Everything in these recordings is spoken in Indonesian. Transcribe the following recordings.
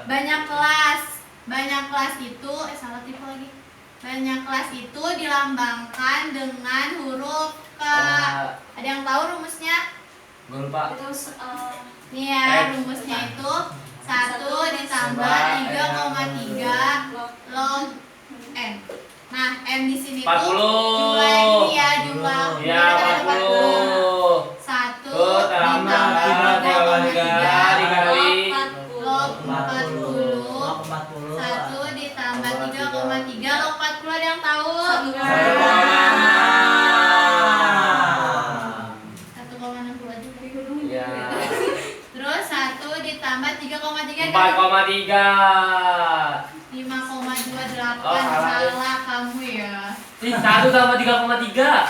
Banyak kelas. Banyak kelas itu salah tipe lagi. Banyak kelas itu dilambangkan dengan huruf K. Ada yang tahu rumusnya? Gue lupa. Itu Nih ya, rumusnya itu 1 ditambah 3,3 log N. Nah, N di sini tuh 40. jumlah ini ya, jumlah. Iya, 40. 1 ditambah 3,3 dikali log 40. 1 ditambah 3,3 log 40, ada yang tahu? 1,60 aja. Ya. Terus 1 ditambah 3,3 4,3. 5,28. Oh, salah kamu ya. 1 tambah 3,3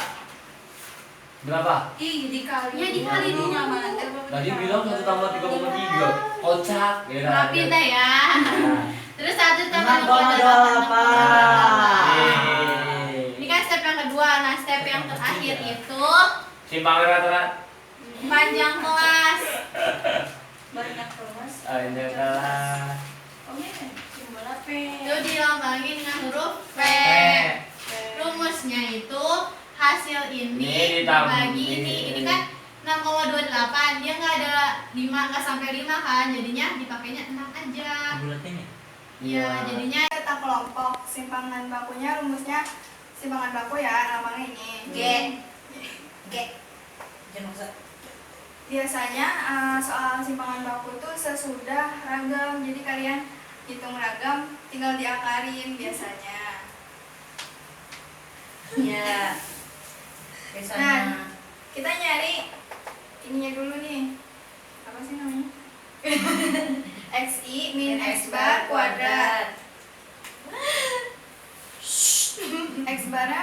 berapa? Ih, dikali. Ya, dikali Ini dulu. nyaman. Tadi bilang 1 tambah 3,3. Kocak. Ya udah. Rapi dah ya. Terus 1 tambah 6,28. Ini kan step yang kedua. Nah, step yang terakhir itu Simpangan rata-rata. panjang kelas. Banyak kelas. Panjang kelas. Oh iya, simbol P. Itu dilambangin dengan huruf P. Rumusnya itu hasil ini Ini ditambah dibagi ini. Ini kan 6,28. Dia nggak ada 5, nggak sampai 5 kan. Jadinya dipakainya 6 aja. Iya, jadinya Tentang kelompok simpangan bakunya, rumusnya simpangan baku ya, lambangnya ini G. G. Jangan usah. Biasanya soal simpangan baku itu sesudah ragam, jadi kalian hitung ragam tinggal diakarin biasanya. Iya. Nah, kita nyari ininya dulu nih, apa sih namanya? XI min X bar kuadrat. X bar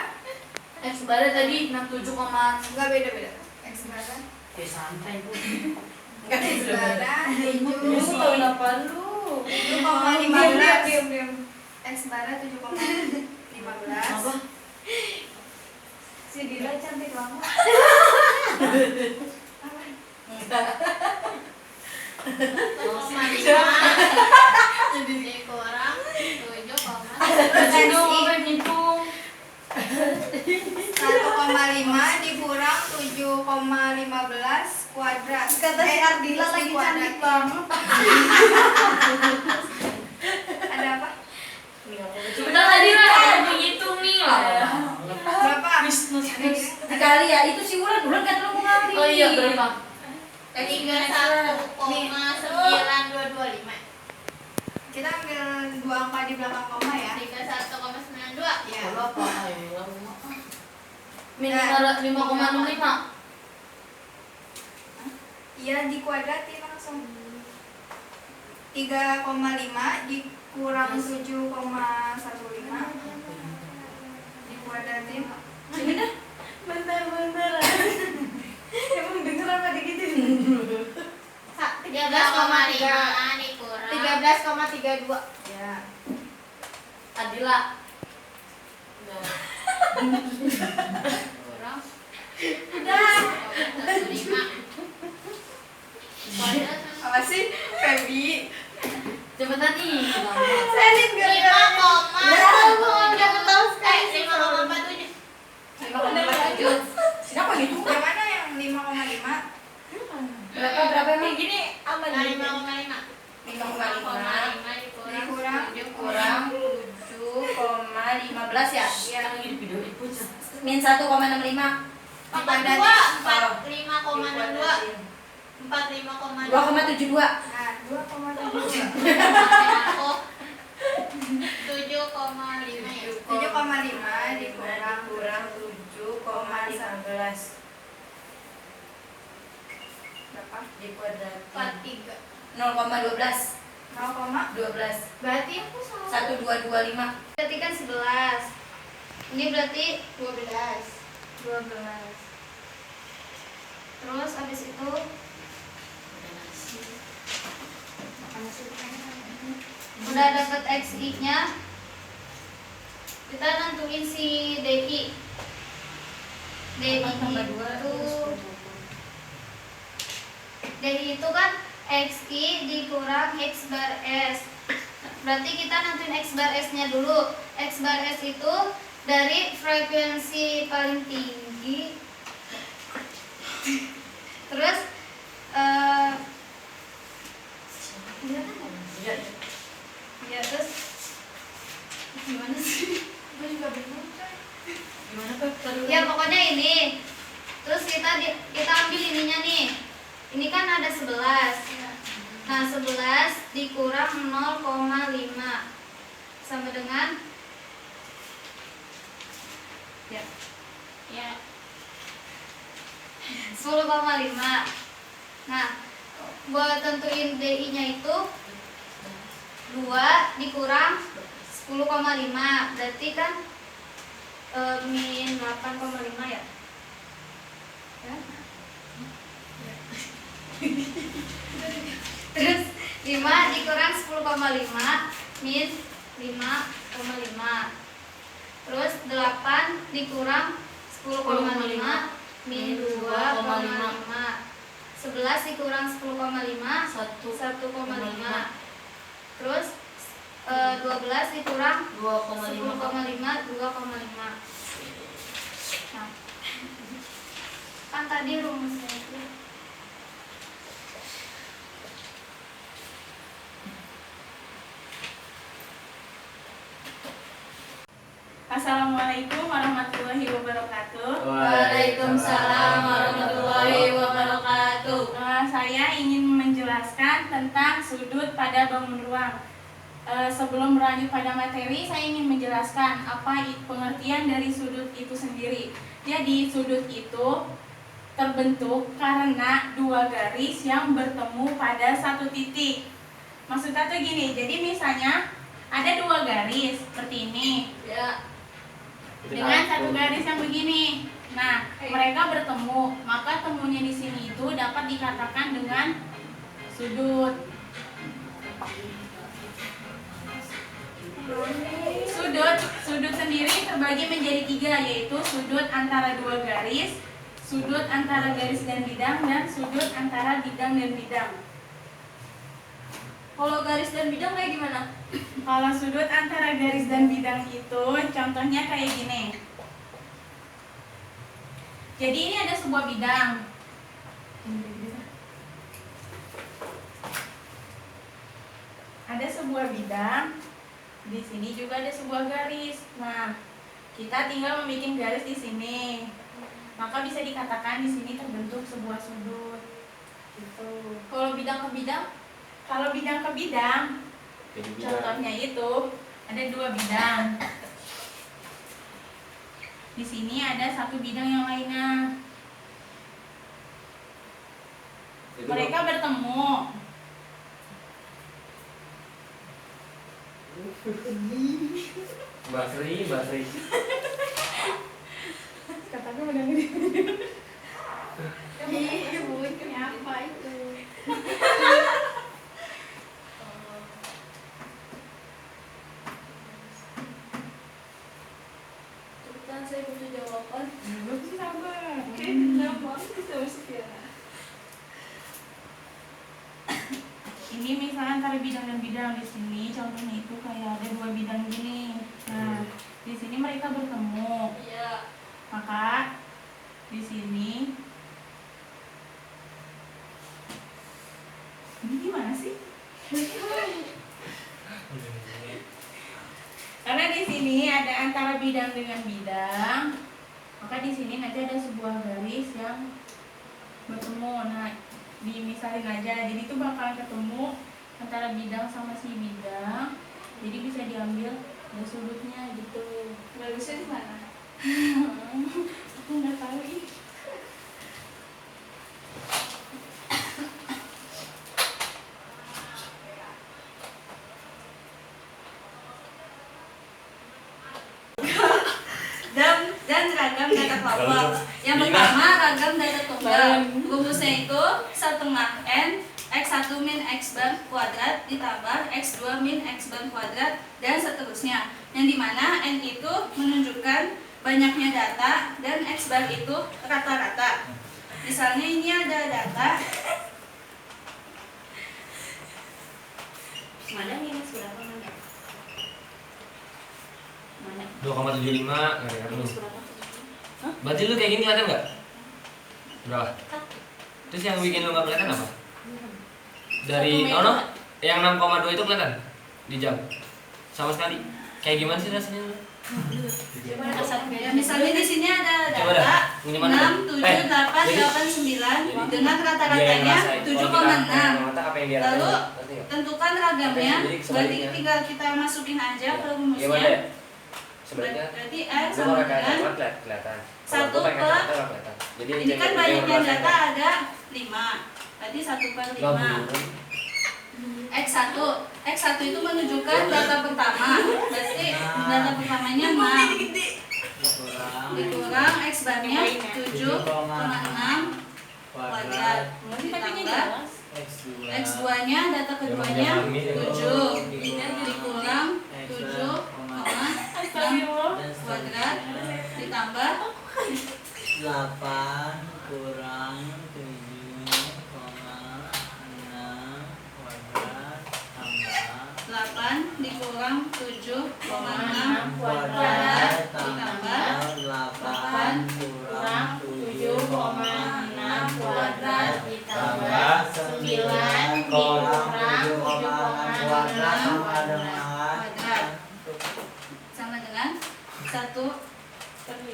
X bar tadi 67, enggak, beda. X bar Santai Bu. X bar Lu tahun apa lu? 7,15. Diam. X bar 7,15. Si Dila cantik banget. jadi dikurang 7,1. Ngitung. 1,5 dikurang 7,15 kuadrat. Kata si Ardila lagi cantik banget. Ada apa? Sebentar tadi lah ada menghitung nih lah. Berapa? Dikali ya, itu si Ulan kan lu ngambil. Oh iya, berapa? 31,9225. Kita ambil dua angka di belakang koma ya. 31,92. Ya. Berapa? Minimal 5,65. Iya, dikuadratin langsung. 3,5 dikurang 7,15 dikuadratin. Ini dah. Bentar. Emang denger apa digituin? 13,5 dikurang 13,32. Ya. Adila. kurang Udah. 5. Apa sih? Feby. Cepetan nih. Selin gara-gara 5,47. Siapa gitu? yang mana yang 5,5? Berapa emang gini? Aman. 5,5 dikurang kurang 7,15 ya? Iya. Min 1,65. 45,62 2,72. Nah, 2,7. 7,5 ya. 7,5 dikurang 7,15 berapa? dikuadratin 43. 0,12. 0,12. Berarti aku salah. 1225. Berarti kan 11. Ini berarti 12. Terus habis itu udah dapat XI-nya. Kita nentuin si DI. DI itu kan XI dikurang X bar S. Berarti kita nentuin X bar S-nya dulu. X bar S itu dari frekuensi paling tinggi. Terus ya terus gimana sih? Gue juga bingung kan. Gimana Pep? Ya pokoknya ini. Terus kita ambil ininya nih. Ini kan ada 11. Nah, 11 dikurang 0,5 sama dengan ya 10,5. Nah, buat tentuin DI-nya itu 2 dikurang 10,5. Berarti kan min 8,5 ya? Terus 5 dikurang 10,5 min 5,5. Terus 8 dikurang 10,5 min 2,5. 11 dikurang 10,5 1,5. Terus 12 dikurang 10,5 2,5. Nah, kan tadi rumusnya itu Assalamualaikum warahmatullahi wabarakatuh. Waalaikumsalam warahmatullahi wabarakatuh. Saya ingin menjelaskan tentang sudut pada bangun ruang. Sebelum berlanjut pada materi, saya ingin menjelaskan apa pengertian dari sudut itu sendiri. Jadi sudut itu terbentuk karena dua garis yang bertemu pada satu titik. Maksudnya tuh gini, jadi misalnya ada dua garis seperti ini. ya. Dengan satu garis yang begini. Nah, mereka bertemu, maka temunya di sini itu dapat dikatakan dengan sudut. Sudut sendiri terbagi menjadi 3, yaitu sudut antara dua garis, sudut antara garis dan bidang, dan sudut antara bidang dan bidang. Kalau garis dan bidang kayak gimana? Kalau sudut antara garis dan bidang itu contohnya kayak gini. Jadi ini ada sebuah bidang. Ada sebuah bidang. Di sini juga ada sebuah garis. Nah, kita tinggal membuat garis di sini. Maka bisa dikatakan di sini terbentuk sebuah sudut. Gitu. Kalau bidang ke bidang? Kalau bidang ke bidang, contohnya itu ada dua bidang. Di sini ada satu bidang yang lainnya. Mereka bertemu. Mbak Sri. Kataku udah gini. Apa itu? Cepetan, saya butuh jawaban. Sabar. Ini misalnya antara bidang dan bidang di sini, contohnya itu kayak ada dua bidang gini. Nah, di sini mereka bertemu. Iya. Maka di sini ini gimana sih? Karena di sini ada antara bidang dengan bidang, maka di sini nanti ada sebuah garis yang bertemu. Nah, dimisalin aja, jadi itu bakalan ketemu antara bidang sama si bidang, jadi bisa diambil ada sudutnya gitu. Bagusnya di mana? Aku nggak tahu ih. Dan ragam data kelompok. Yang pertama ragam data tunggal. Rumusnya itu 1/n x1 min x bar kuadrat ditambah x2 min x bar kuadrat dan seterusnya. Yang dimana n itu menunjukkan banyaknya data dan x bar itu rata-rata. Misalnya ini ada data Mana minus berapa mana? Mana? 2,75 kan lu. Minus berapa? Hah? Berarti lu kayak gini kelihatan nggak? Berapa? Terus yang bikin lu nggak kelihatan apa? Dari Satu meter. yang 6,2 itu kelihatan di jam sama sekali. Kayak gimana sih rasanya lu? Ya, misalnya di sini ada Coba data dah, ini mana 6, tuh? 7, 8, jadi- 8, 9 dengan Dia yang rata-ratanya ngerasain. Kalau kita 7,6. mata apa yang dia Lalu rasain? Ngerti nggak? tentukan ragamnya, Jadi berarti sebaliknya. tinggal kita masukin aja ke Gimana rumusnya. ya? Sebaliknya. Berarti R Gua sama pakai dengan kacamata kelihatan. Kalau satu gua pakai per- kacamata nggak kelihatan. Jadi ini kan yang banyaknya ngerasain data kan? ada 5. Berarti 1 per Nggak 5. burung. X1 X1 itu menunjukkan data pertama. Berarti data pertamanya 6 dikurang X barnya 7,6 kuadrat ditambah X2 nya data keduanya 7 dikurang 7,6 kuadrat ditambah 8 kurang 7,6 kuadrat tambah 8 dikurang 7,6 kuadrat ditambah 8 kurang 7,6 kuadrat ditambah 9 kurang dikurang 7,6 kuadrat sama dengan kuadrat sama dengan 1 per 5.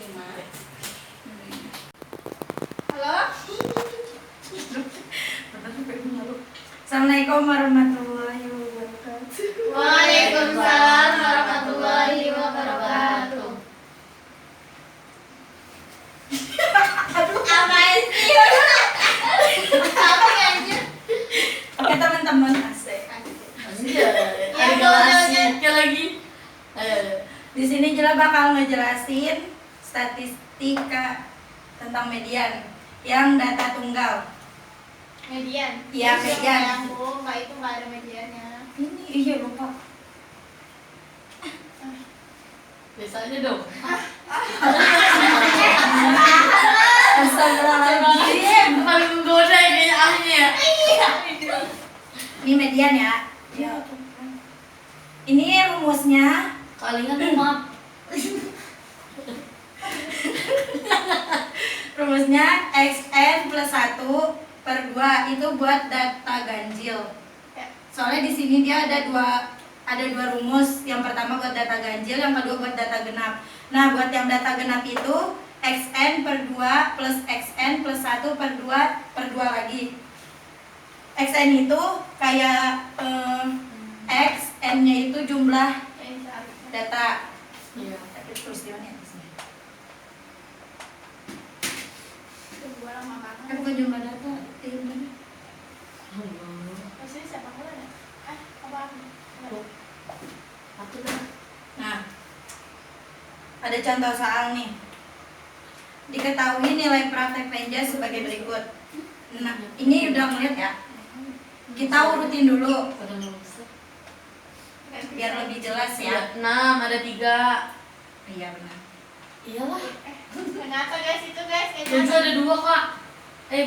Halo? Assalamualaikum warahmatullahi wabarakatuh. Waalaikumsalam warahmatullahi wabarakatuh. Apaan sih? Apa anjir? Oke teman-teman, asik. Ya kelasnya lagi. Di sini Jela bakal ngejelasin statistika tentang median yang data tunggal. median. Iya, Terus median. Yang Bu, Mbak itu nggak ada mediannya. Ini iya lupa. Biasanya dong. Astagfirullahaladzim. Paling menggoda ini ahnya. Ini median ya. Ini rumusnya Kalingan tuh maaf. rumusnya xn plus 1 per 2 itu buat data ganjil. Soalnya di sini dia ada dua rumus. Yang pertama buat data ganjil, yang kedua buat data genap. Nah, buat yang data genap itu xn per 2 plus xn plus 1 per 2 per 2 lagi. Xn itu kayak x, n-nya itu jumlah data. Iya. Tapi terus di mana ya? Di sini. Kan bukan jumlah data, jumlah. Nah, ada contoh soal nih. Diketahui nilai praktek Renja sebagai berikut. Nah, ini udah ngeliat ya. Kita urutin dulu biar lebih jelas ya. 6 ada 3. Iya benar. Iyalah. Kenapa guys itu guys? Tujuh ada 2 kak.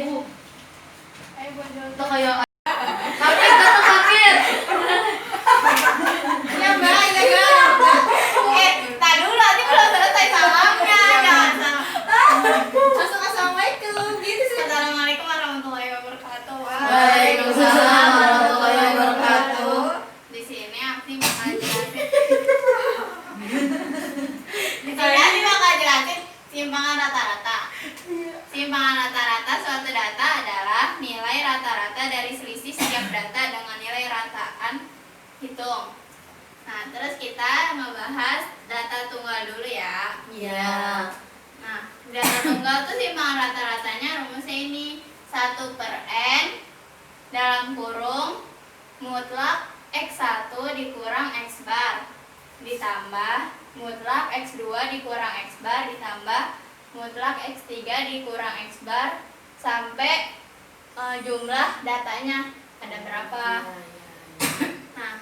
Bu. Ayo bonjol. Itu kayak sakit kata sakit. Ya mbak, ya mbak. Tak dulu nanti belum selesai salamnya. Jangan salah. Langsung assalamualaikum. Gitu sih. Assalamualaikum warahmatullahi wabarakatuh. Waalaikumsalam warahmatullahi wabarakatuh. Di sini Akti bakal jelasin. Di sini Akti bakal jelasin simpangan rata-rata. Simpangan rata-rata suatu data adalah nilai rata-rata dari selisih setiap data dengan nilai rataan hitung. Nah, terus kita ngebahas data tunggal dulu ya. Iya. Nah, data tunggal tuh simpangan rata-ratanya rumusnya ini 1 per n dalam kurung mutlak x1 dikurang x bar ditambah mutlak x2 dikurang x bar ditambah mutlak x3 dikurang x bar sampai jumlah datanya ada berapa. Nah,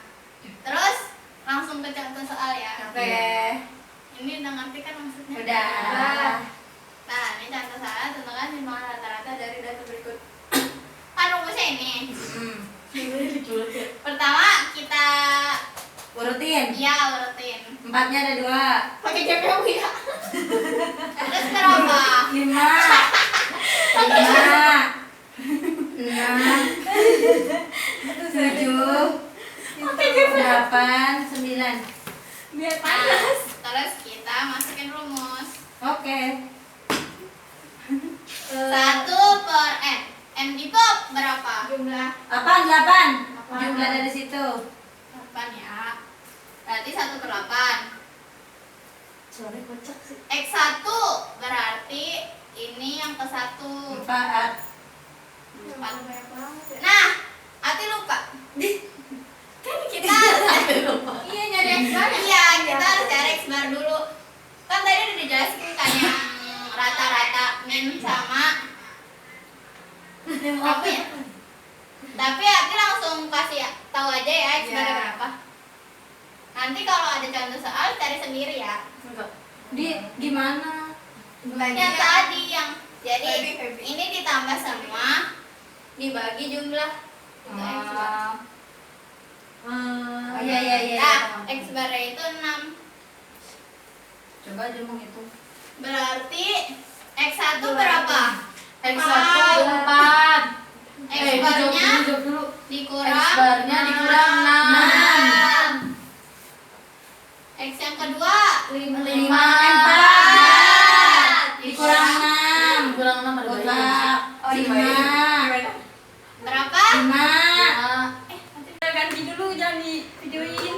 terus langsung ke contoh soal ya. Oke. Ini udah ngerti kan maksudnya? Udah. Nah, ini contoh soal tentukan simpangan rata-rata dari data berikut. Kan rumusnya ini. Pertama kita 4-nya ada 2. Pakai JPU ya. Terus berapa? 5 6 7 8 9. Biar Nah, panas. terus kita masukin rumus. Oke. 1 per M di pop berapa? Jumlah 8 jumlah dari situ. 8 ya. Berarti 1 per 8. Suara kocak sih. X1 berarti ini yang ke 1. 4. Nah, Ati lupa. Kan kita harus iya nyari X bar. iya, kita harus cari X bar dulu. Kan tadi udah dijelasin kan yang rata-rata min sama apa ya? Tapi Ati langsung kasih tahu aja ya X bar berapa. Nanti kalau ada contoh soal cari sendiri ya. Di mana? Yang tadi yang jadi Feby. ini ditambah semua dibagi jumlah itu X bar. Iya. Nah, X bar itu 6. Coba aja mau hitung. Berarti X1 berapa? X1 4. X barnya dulu. dikurang X barnya dikurang 6. X yang kedua 5 4 dikurang 6. Kurang 6 ada Coba. Oh, 5 berapa? 5. Ganti dulu jangan di videoin.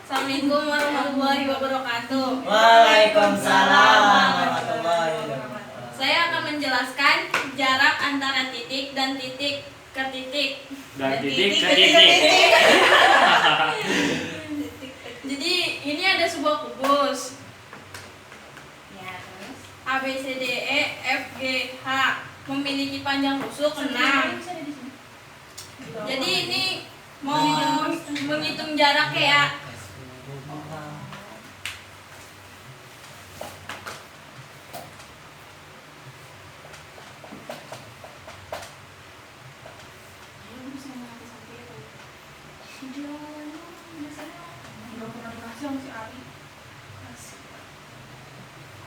Assalamualaikum warahmatullahi wabarakatuh. Waalaikumsalam warahmatullahi wabarakatuh. Saya akan menjelaskan jarak antara titik dan titik ke titik. Dan titik ke titik. Jadi ini ada sebuah kubus. A B C D E F G H memiliki panjang rusuk 6. Jadi ini mau menghitung jaraknya ya.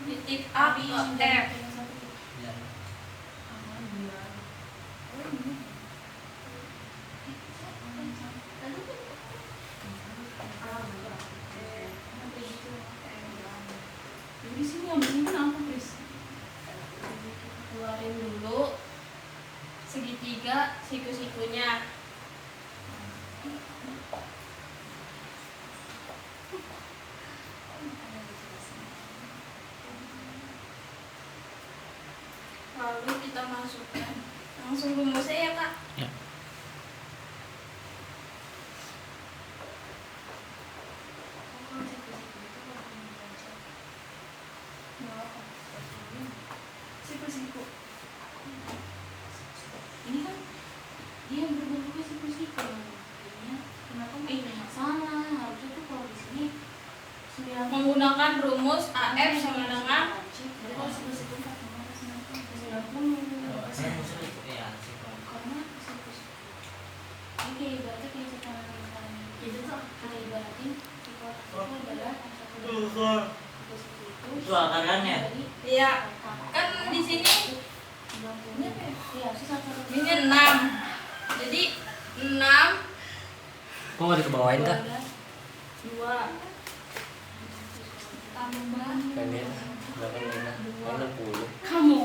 Titik A ke F. Di sini yang penting apa, Chris? Keluarin dulu segitiga siku-sikunya. Lalu kita masukkan langsung rumusnya ya Kak. Ya. Siku-siku. Ini kan dia berbentuknya siku-siku. Kenapa salah? Harusnya tuh kalau di sini menggunakan rumus AF sama dengan siku-siku 90. Karena oke, berarti kayak sekarang itu tuh kita ibaratin siku adalah Itu akarannya. iya kan di sini ini 6, jadi 6 Kok mau dikebawain kak? 2 tambah Pengen 60. kamu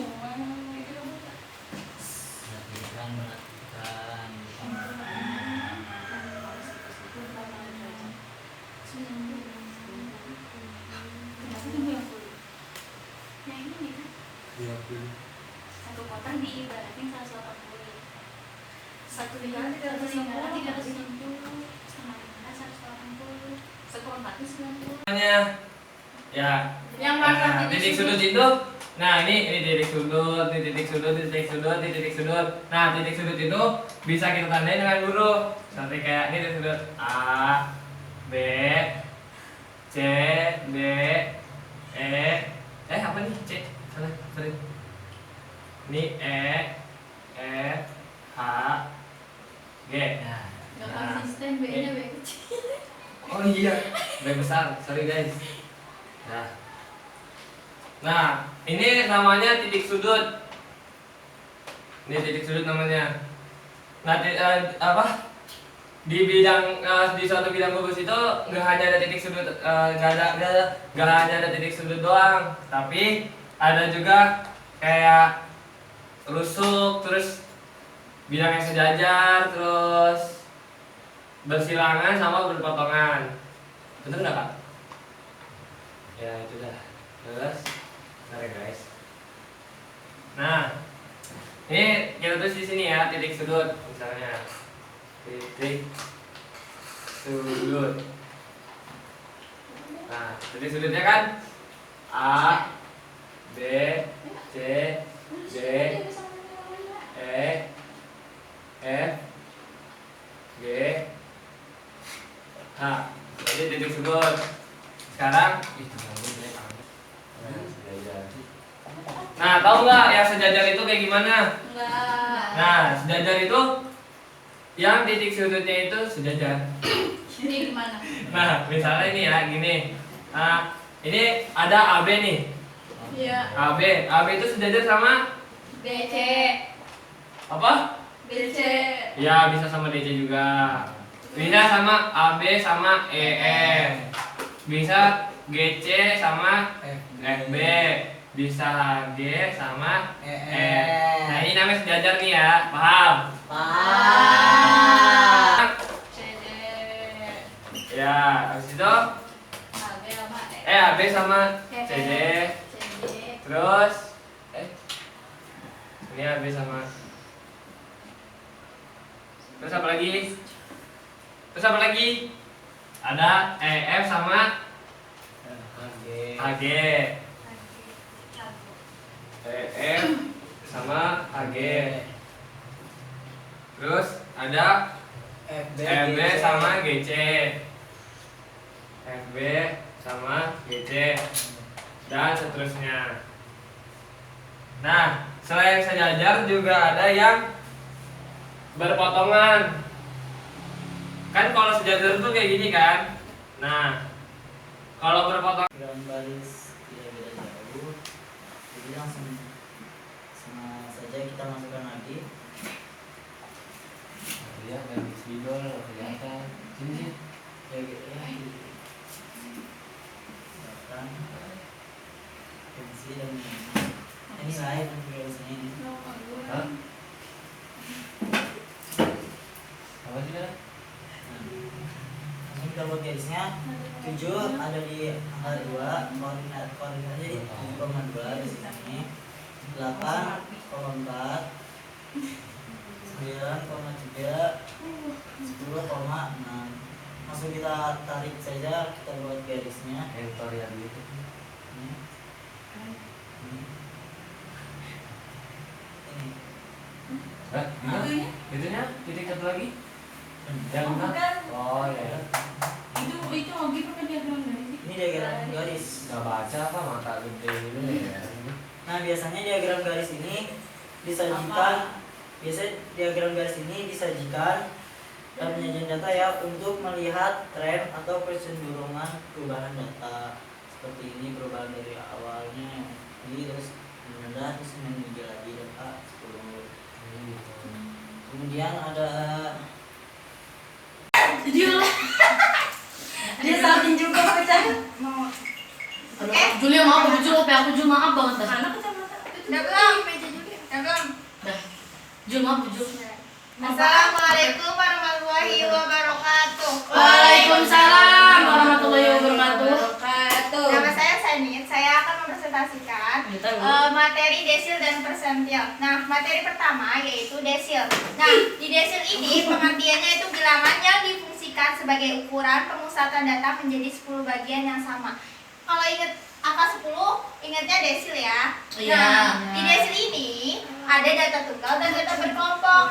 yang ini nih kan 1 kotak diibaratin 180, 1 lingkaran 360, setengah lingkaran 180, seperempatnya 90. Ya. Yang warna Nah, titik sudut itu. Nah, ini titik sudut, ini titik sudut, ini titik sudut, ini titik sudut. Nah, titik sudut itu bisa kita tandain dengan huruf. Seperti kayak ini titik sudut A, B, C, D, E. Apa nih? C. Salah, sorry. Ini E, F, H, G. Gak konsisten, B-nya B kecil. Oh iya. B besar, sorry guys. Nah, ini namanya titik sudut. Ini titik sudut namanya. Nah, di bidang di suatu bidang gugus itu nggak hanya ada titik sudut, nggak hanya ada titik sudut doang, tapi ada juga kayak rusuk, terus bidang yang sejajar, terus bersilangan sama berpotongan. Betul nggak Kak? Ya itu dah. Terus, bentar ya guys. Nah, ini kita tulis di sini ya, titik sudut misalnya. Titik sudut. Nah, titik sudutnya kan A, B, C, D, E, F, G, H. Jadi titik sudut. Sekarang nah, tahu nggak yang sejajar itu kayak gimana? Enggak. Nah, sejajar itu yang titik sudutnya itu sejajar. Ini gimana? Nah, misalnya ini ya, gini. Nah, ini ada AB nih. Iya. AB itu sejajar sama BC. apa? BC. Ya, bisa sama DC juga. Bisa sama AB sama EF. Bisa GC sama FB. Bisa G sama F. Nah, ini namanya sejajar nih ya, paham? Paham. CD. Ya, habis itu AB sama E. AB sama CD. CD. Terus ini AB sama. Terus apa lagi? Ada EF sama AG. EF sama AG. Terus ada FB sama GC. FB sama GC dan seterusnya. Nah, selain sejajar juga ada yang berpotongan. Kan kalau sejajar itu kayak gini kan. Nah, kalau berpotongan Garis baris tidak beda jauh. Jadi langsung sama saja kita masukkan lagi. ya dari spidol kelihatan. Sini. Ya gitu ya. Datang. Fungsi dan ini lain garisnya ini. Hah? Apa sih kan? Ini kita buat garisnya 7 ada di angka 2, koordinatnya di 7,2 di sini, 8,4, 9,3, 10,6. Langsung kita tarik saja, kita buat garisnya. Enter ya gitu. Ini. Ini. Itunya titik satu lagi. Yang Oh, mana? bukan. Oh ya. Itu Ogi pakai diagram garis. Ini diagram garis. Gak baca apa mata gede gitu ya. Nah, biasanya diagram garis ini disajikan. Biasanya diagram garis ini disajikan dan penyajian data ya untuk melihat tren atau kecenderungan perubahan data. Seperti ini perubahan dari awalnya ini terus menendah terus meninggi lagi data 10. Kemudian ada Dia salting juga pecah. Julia maaf, aku Jul maaf banget dah. Anak kecamatan. Udah belum? Meja Juli. Udah belum? Dah. Jul maaf, Jul. Assalamualaikum warahmatullahi wabarakatuh. Waalaikumsalam warahmatullahi wabarakatuh. Nama saya Sanit. Saya akan mempresentasikan materi desil dan persentil. Nah, materi pertama yaitu desil. Nah, di desil ini pengertiannya itu bilangan yang difungsikan sebagai ukuran pemusatan data menjadi 10 bagian yang sama. Kalau ingat angka 10, ingatnya desil ya. Iya. Nah, di desil ini ada data tunggal dan data berkelompok.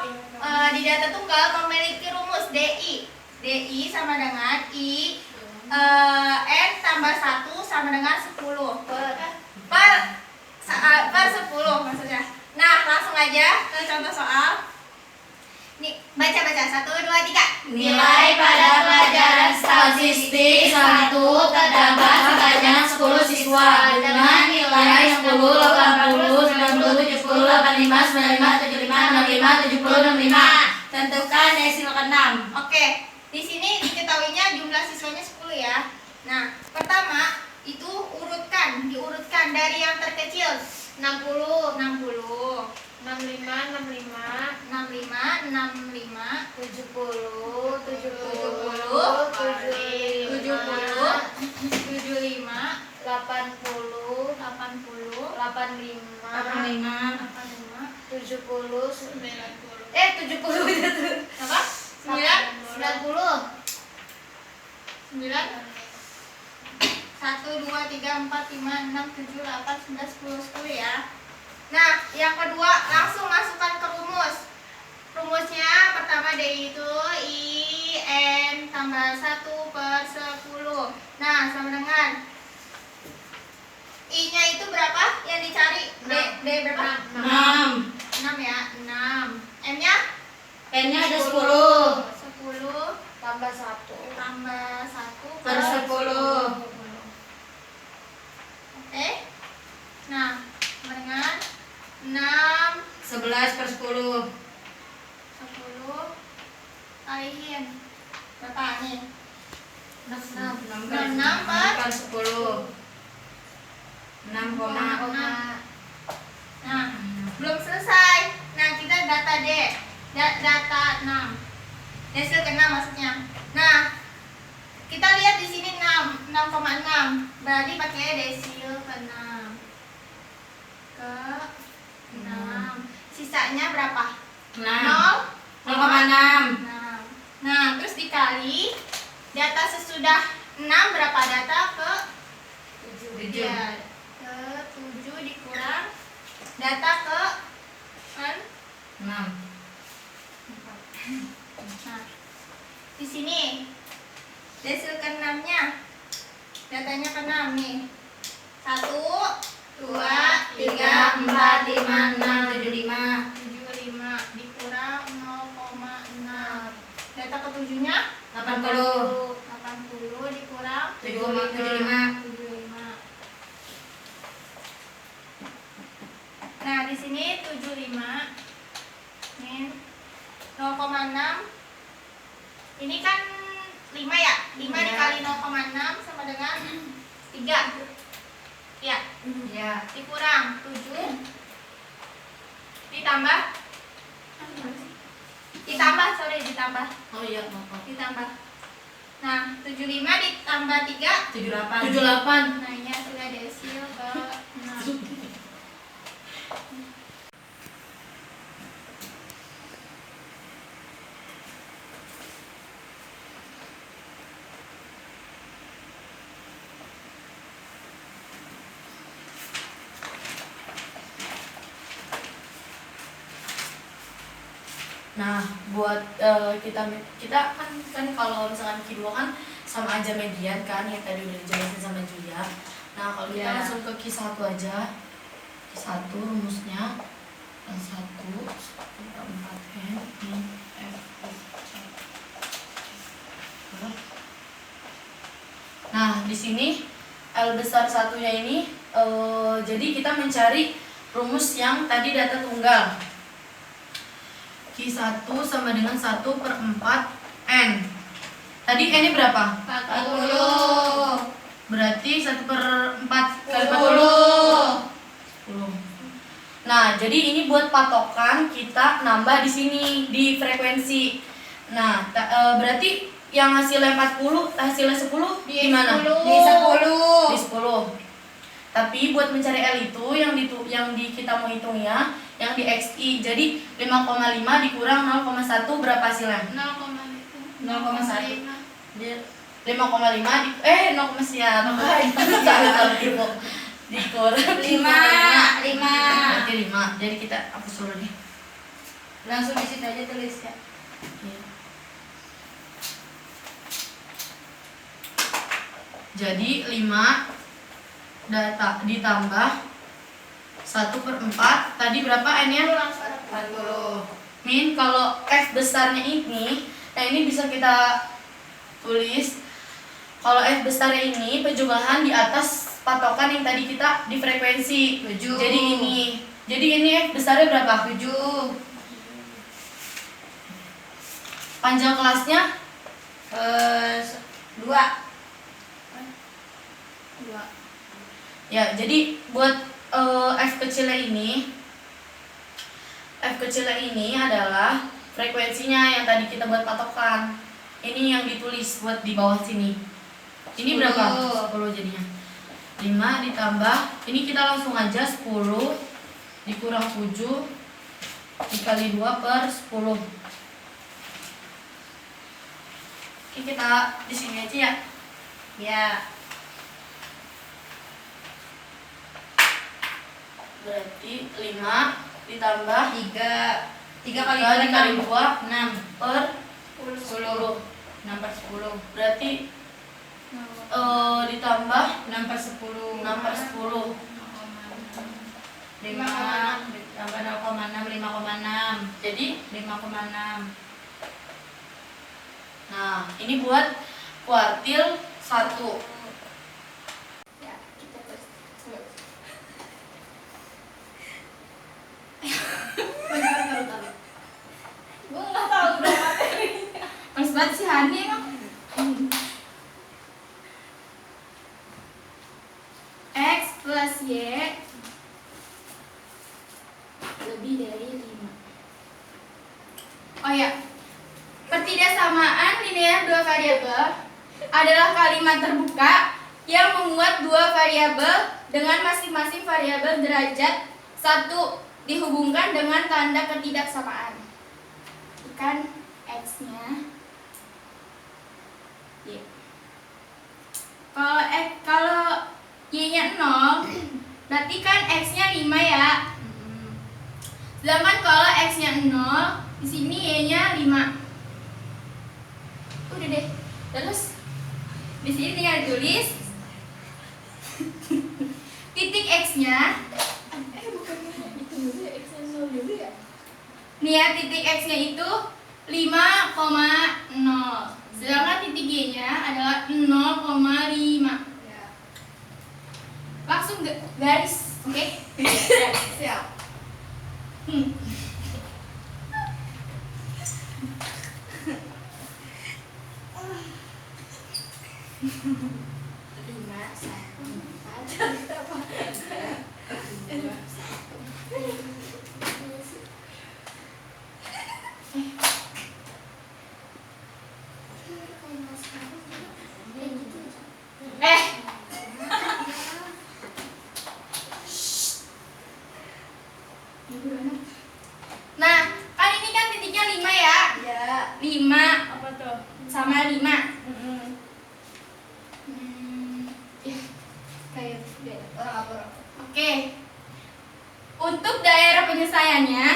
Di data tunggal memiliki rumus DI. DI sama dengan I N tambah 1 sama dengan 10 per 10 maksudnya. Nah, langsung aja ke contoh soal. Nih, baca-baca 1, 2, 3. Nilai pada pelajaran statistik 1 terdapat sebanyak 10 siswa dengan nilai 10, 80, 90, 70, 85, 95, 75, 65, 70, 65. Tentukan desil ke-6. Oke, di sini diketahuinya jumlah siswanya 10 ya. Nah, pertama itu diurutkan dari yang terkecil 60, 60, 65, 65, 65, 65, 70, 70, 70, 75, 80, 80, 85, 70, 70 itu apa? 90, 1, 2, 3, 4, 5, 6, 7, 8, 9, 10 ya. Nah, yang kedua langsung masukkan ke rumus. Rumusnya pertama DI itu IN tambah 1/10. Nah, sama dengan I-nya itu berapa yang dicari? D berapa? 6. 6 ya, 6. M-nya? N-nya ada 10. 10 tambah 1 Per 10. Oke. Nah, sama dengan 6 11 per 10. 10 kaliin berapa nih? 6 per 10. 6, Nah, belum selesai. Nah, kita data D. Data 6. Desil ke-6 maksudnya. Nah, kita lihat di sini 6,6. Berarti pakai desil ke-6. Ke-6. Sisanya berapa? 6. 0,6. 0,6. Nah, terus dikali data sesudah 6 berapa? Data ke 7. ya, ke 7 dikurang data ke 6. Nah, di sini desil ke-6-nya datanya ke-6 nih. 1, 2, 3, 4, 5, 6, 7, 5. 75 dikurang 0,6. Data ke-7-nya 80. 80 dikurang 75. 75. Nah, di sini 75 min 0,6. Ini kan 5 ya? 5 dikali 0,6 sama dengan 3. Ya, Ya. dikurang 7 ditambah ditambah Oh iya, maaf. ditambah. Nah, 75 ditambah 3 78. 78. nah ini hasilnya desil ke 6. Nah, buat kita kan kalau misalkan Q2 kan sama aja median kan yang tadi udah dijelasin sama Julia. Nah, kalau kita Iya. langsung ke Q1 aja. Q1 rumusnya 1 4N min F. Nah, di sini L besar satunya ini jadi kita mencari rumus yang tadi data tunggal. Q1 sama dengan 1/4N. Tadi N-nya berapa? 40. Berarti 1/4 kali 40. 10. Nah, jadi ini buat patokan kita nambah di sini di frekuensi. Nah, berarti yang hasilnya 40, hasilnya 10 di mana? Di 10. Di 10. Tapi buat mencari L itu yang kita mau hitungnya yang di XI. Jadi 5,5 dikurang 0,1 berapa hasilnya? 0,1. Dia 5,5 0, siapa? Dikurang 5. Berarti 5. Jadi kita hapus dulu nih. Langsung di situ aja tulis ya. Iya. Jadi 5 data ditambah 1/4 tadi berapa N-nya? 40. Min, kalau F besarnya ini, nah ini bisa kita tulis Kalau F besar ini penjumlahan di atas patokan yang tadi kita di frekuensi. 7. Jadi ini F besarnya berapa? 7. Panjang kelasnya 2. ya. Jadi buat F kecilnya ini adalah frekuensinya yang tadi kita buat patokan. Ini yang ditulis buat di bawah sini. Ini 10. berapa? 10 jadinya. 5 ditambah, ini kita langsung aja 10 dikurang 7 dikali 2 per 10. Oke, kita di sini aja ya. Ya. Berarti 5 ditambah 3 kali 2 6 per 10. 6 per 10. berarti ditambah 6 per 10. 6 per 10. 5 tambah 0,6 5,6. Jadi 5,6. nah, ini buat kuartil 1. Ya, kita tes. Gue nggak tahu udah materinya. Mas banget si Hani emang. X plus Y lebih dari 5. Oh ya. Pertidaksamaan linear dua variabel adalah kalimat terbuka yang memuat dua variabel dengan masing-masing variabel derajat 1 dihubungkan dengan tanda ketidaksamaan. Kan X-nya Y. Kalau Y-nya 0, berarti kan X-nya 5 ya. Sedangkan kalau X-nya 0, di sini Y-nya 5. Udah deh. Terus di sini tinggal ditulis titik X-nya. Itu dulu ya, X-nya 0 dulu ya. Nih ya, titik X-nya itu 5,0. Sedangkan titik Y-nya adalah 0,5. Ya. Langsung garis, oke? Siap. Lima satu empat. Nah, kan ini kan titiknya 5 ya. Ya. 5 Apa tuh? sama 5. Kayak beda. Orang apa orang? Oke. Untuk daerah penyelesaiannya,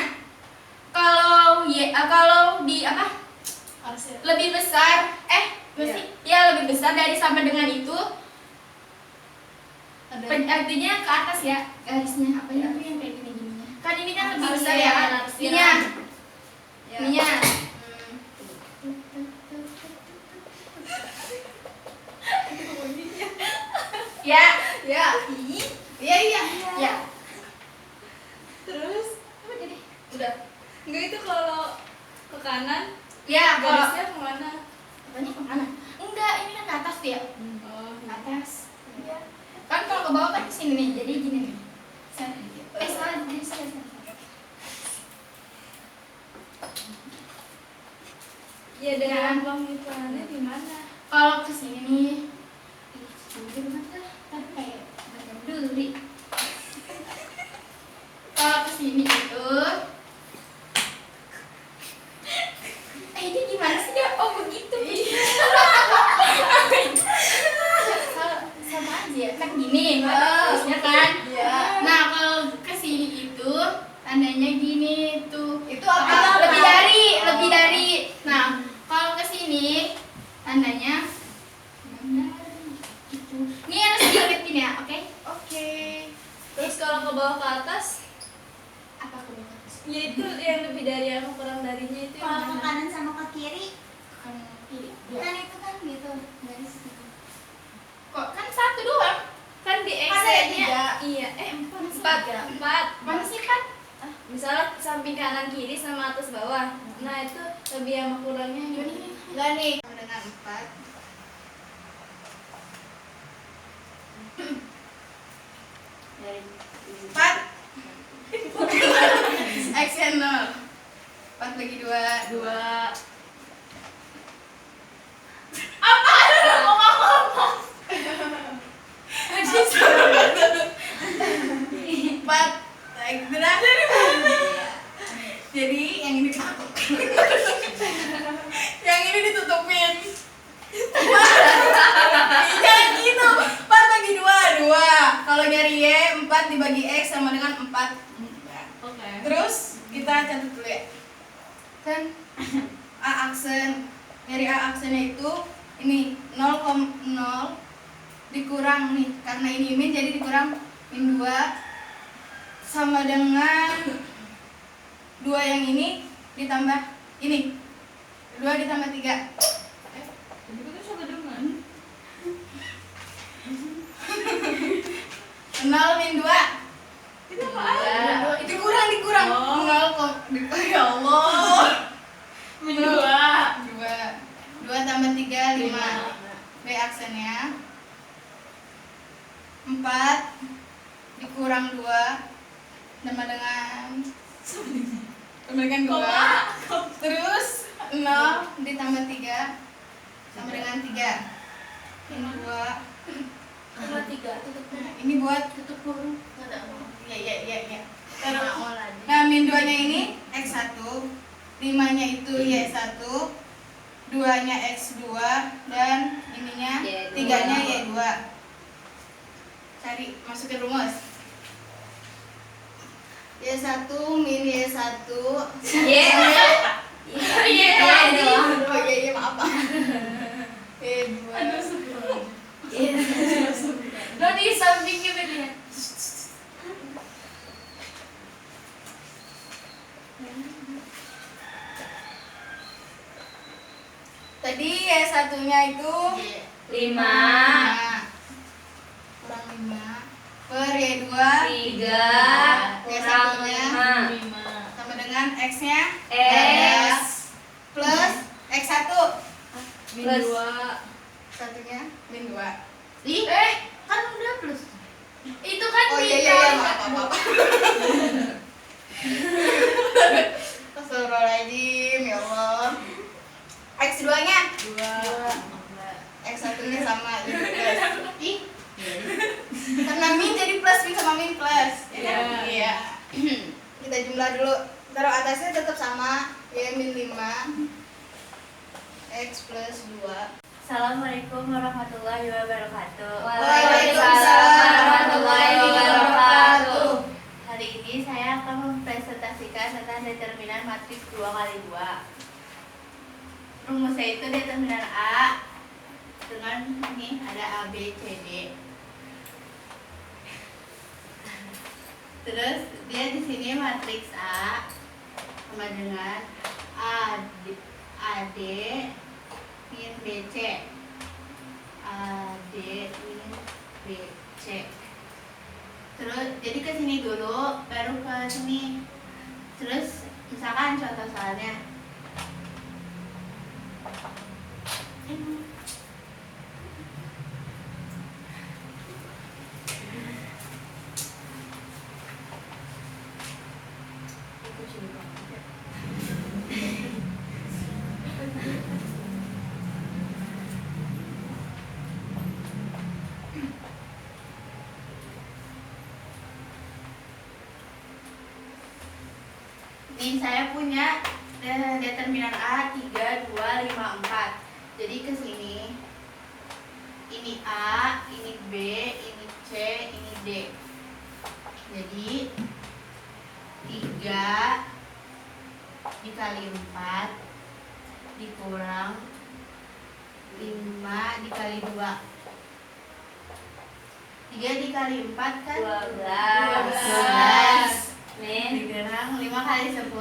kalau di apa? Harusnya. Lebih besar, ya lebih besar dari sama dengan itu, Ada. artinya ke atas ya garisnya apa ya? Tapi yang kayak gini-gininya. Kan ini kan lebih Harusnya besar ya, ya. harusnya. Ininya, Ya. ininya. Ya, Ya. Iya iya. ya. Terus apa jadi? Udah. Enggak, itu kalau ke kanan Ya, kalau garisnya kemana? apanya ke kanan? Enggak, ini kan ke atas tuh ya. Oh, Ke atas. Kan kalau ke bawah kan ke sini nih, jadi gini nih. Salah, jadi salah. ya dengan penghitungannya di mana? Kalau ke sini nih, di mana tuh? Tapi kayak baca dulu nih. Kalau ke sini itu, ini gimana sih ya? Oh begitu. Sama aja, kan gini, terusnya kan. Iya. Nah kalau ke sini itu tandanya gini tuh. Itu apa? Lebih dari. Nah kalau ke sini tandanya gitu. Ini harus diingetin ya, oke? Oke. Terus kalau ke bawah ke atas, Apa kebetulan? ya itu yang lebih dari apa kurang darinya itu yang Kalau ke mana? kanan sama ke kiri, Kan kiri. kan itu kan gitu garis gitu. kira 4. Mana sih 4? Misalnya samping kanan kiri sama atas bawah. Nah, itu lebih sama kurangnya gimana? Enggak nih, sama dengan 4. Dari 4 X-nya 0. 4 bagi 2 4 jadi yang ini ditutup. Yang ini ditutupin. Jangan gitu. 4 bagi 2 Kalau dari Y 4 dibagi X sama dengan 4. Oke. Terus kita catat dulu ya. Kan A aksen. Dari A aksennya itu ini 0,0 dikurang nih, karena ini min jadi dikurang min 2 sama dengan 2 yang ini ditambah ini 2 ditambah 3. Jadi kita sama dengan 0 min 2 itu apa? dikurang Oh. 0, ya Allah. Min 2. 2 tambah 3 5. B aksennya 4 dikurang 2 sama dengan 2. Terus 0 ditambah 3 sama dengan 3. Ini 2. Sama 3 tutup. Ini buat Tutup kurung. ya. Terus nah min 2 nya ini X1, 5 nya itu Y1, 2 nya X2 dan ininya 3 nya Y2. Cari masukin rumus. Y1 min Y1 iya maaf. Y2 Lo di samping kita lihat. tadi Y1 nya itu 5 kurang 5 per Y2 3 kurang 5 sama dengan X nya X plus X1 min 2. satunya min 2. Kan udah plus. Itu kan Oh iya dikali. maaf. Astagfirullahaladzim, ya Allah. X2 nya 2. X1 nya sama jadi plus. Karena min jadi plus, min sama min plus. Iya. Kita jumlah dulu. Taruh atasnya tetap sama, ya min 5 X plus 2. Assalamualaikum warahmatullahi wabarakatuh. Waalaikumsalam warahmatullahi wabarakatuh. Hari ini saya akan mempresentasikan tentang determinan matriks 2x2. Rumusnya itu determinan A dengan ini ada A, B, C, D. Terus dia di sini matriks A sama dengan AD min BC, AD min BC. Terus jadi ke sini dulu baru ke sini. Terus misalkan contoh soalnya nih saya punya determinan A 3, 2, 5, 4. Jadi ke sini ini A, ini B, ini C, ini D. Jadi 3 dikali 4 dikurang 5 dikali 2. 3 dikali 4 kan 12. Dikurang 5 kali 10 10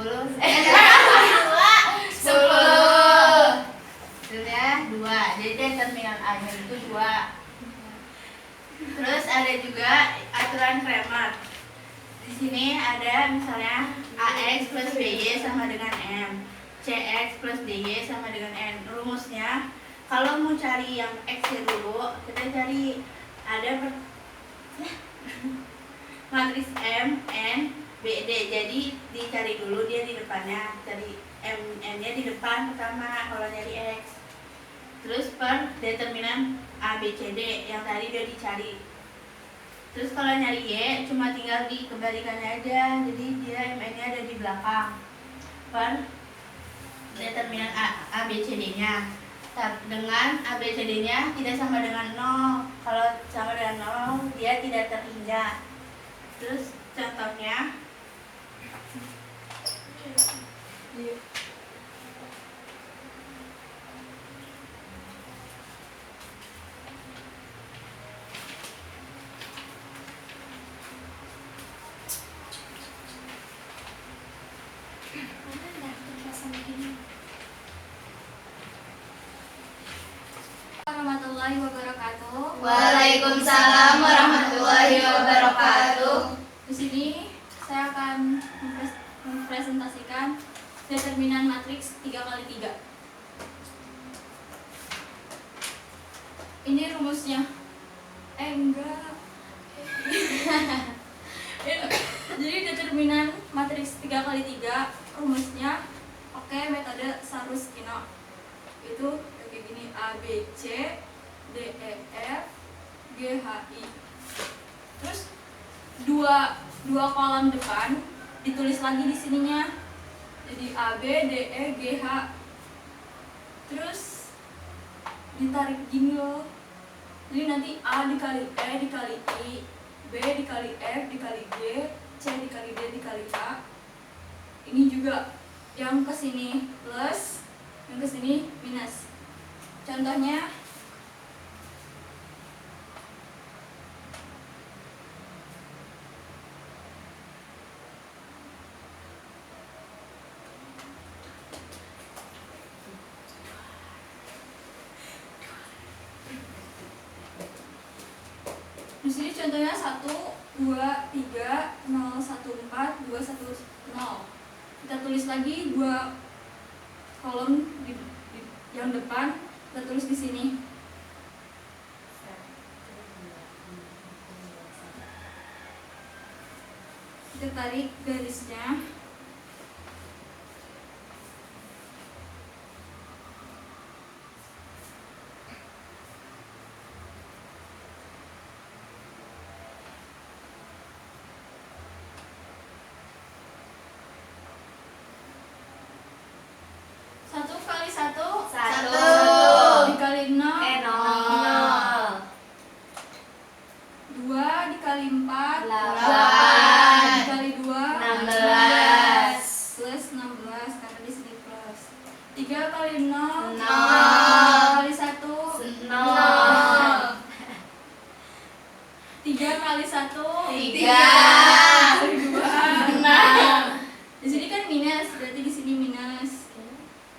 itu ya 2. Jadi determinan A nya itu 2. Terus ada juga aturan Kramer. Di sini ada misalnya AX plus BY sama dengan M, CX plus DY sama dengan N. Rumusnya, kalau mau cari yang X-nya dulu, kita cari ada matriks M, N, BD. Jadi dicari dulu dia di depannya, cari N-nya di depan pertama kalau nyari X. Terus per determinan A, B, C, D yang tadi udah dicari. Terus kalau nyari Y cuma tinggal dikembalikannya aja, jadi dia MN-nya ada di belakang. Per determinan A, B, C, D-nya. Dengan A, B, C, D-nya tidak sama dengan 0. Kalau sama dengan 0, dia tidak terinjak. Terus contohnya warahmatullahi wabarakatuh. Waalaikumsalam warahmatullahi wabarakatuh. Di sini saya akan mempresentasikan determinan matriks 3x3. Ini rumusnya. Enggak. Jadi determinan matriks 3x3 rumusnya pakai metode Saruskino. Itu kayak gini: A, B, C, D, E, F, G, H, I. Terus dua kolom depan ditulis lagi di sininya. Jadi A, B, D, E, G, H. Terus ditarik gini loh. Jadi nanti A dikali E dikali I, B dikali F dikali G, C dikali D dikali A. Ini juga yang ke sini plus, yang ke sini minus. Contohnya di sini contohnya 1, 2, 3, 0, 1, 4, 2, 1, 0. Kita tulis lagi dua kolom di yang depan, kita tulis di sini. Kita tarik garisnya. Satu dikali 0, 0. 2 dikali 4, 8. dikali 2, 16. plus 16 karena di sini plus. 3 kali 0, 0. kali 1, 0. 3 kali 1, 3. kali 2, 6. Di sini kan minus, berarti di sini minus.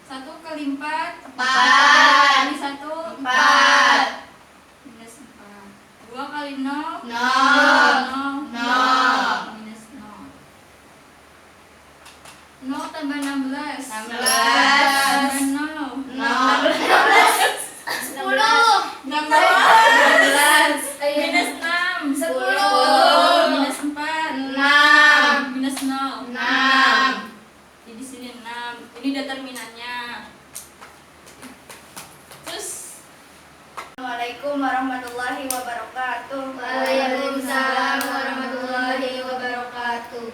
1 kali 4, 4. kali 1, 4. minus 4. 2 kali 0, 0. 0, minus 0. 0 tambah 16, 16. tambah 0, 10. 16, minus 6, 10. minus 4, 6. minus 0. 6. Jadi di sini 6. Ini determinannya. Terus Assalamualaikum warahmatullahi wabarakatuh. Waalaikumsalam warahmatullahi wabarakatuh.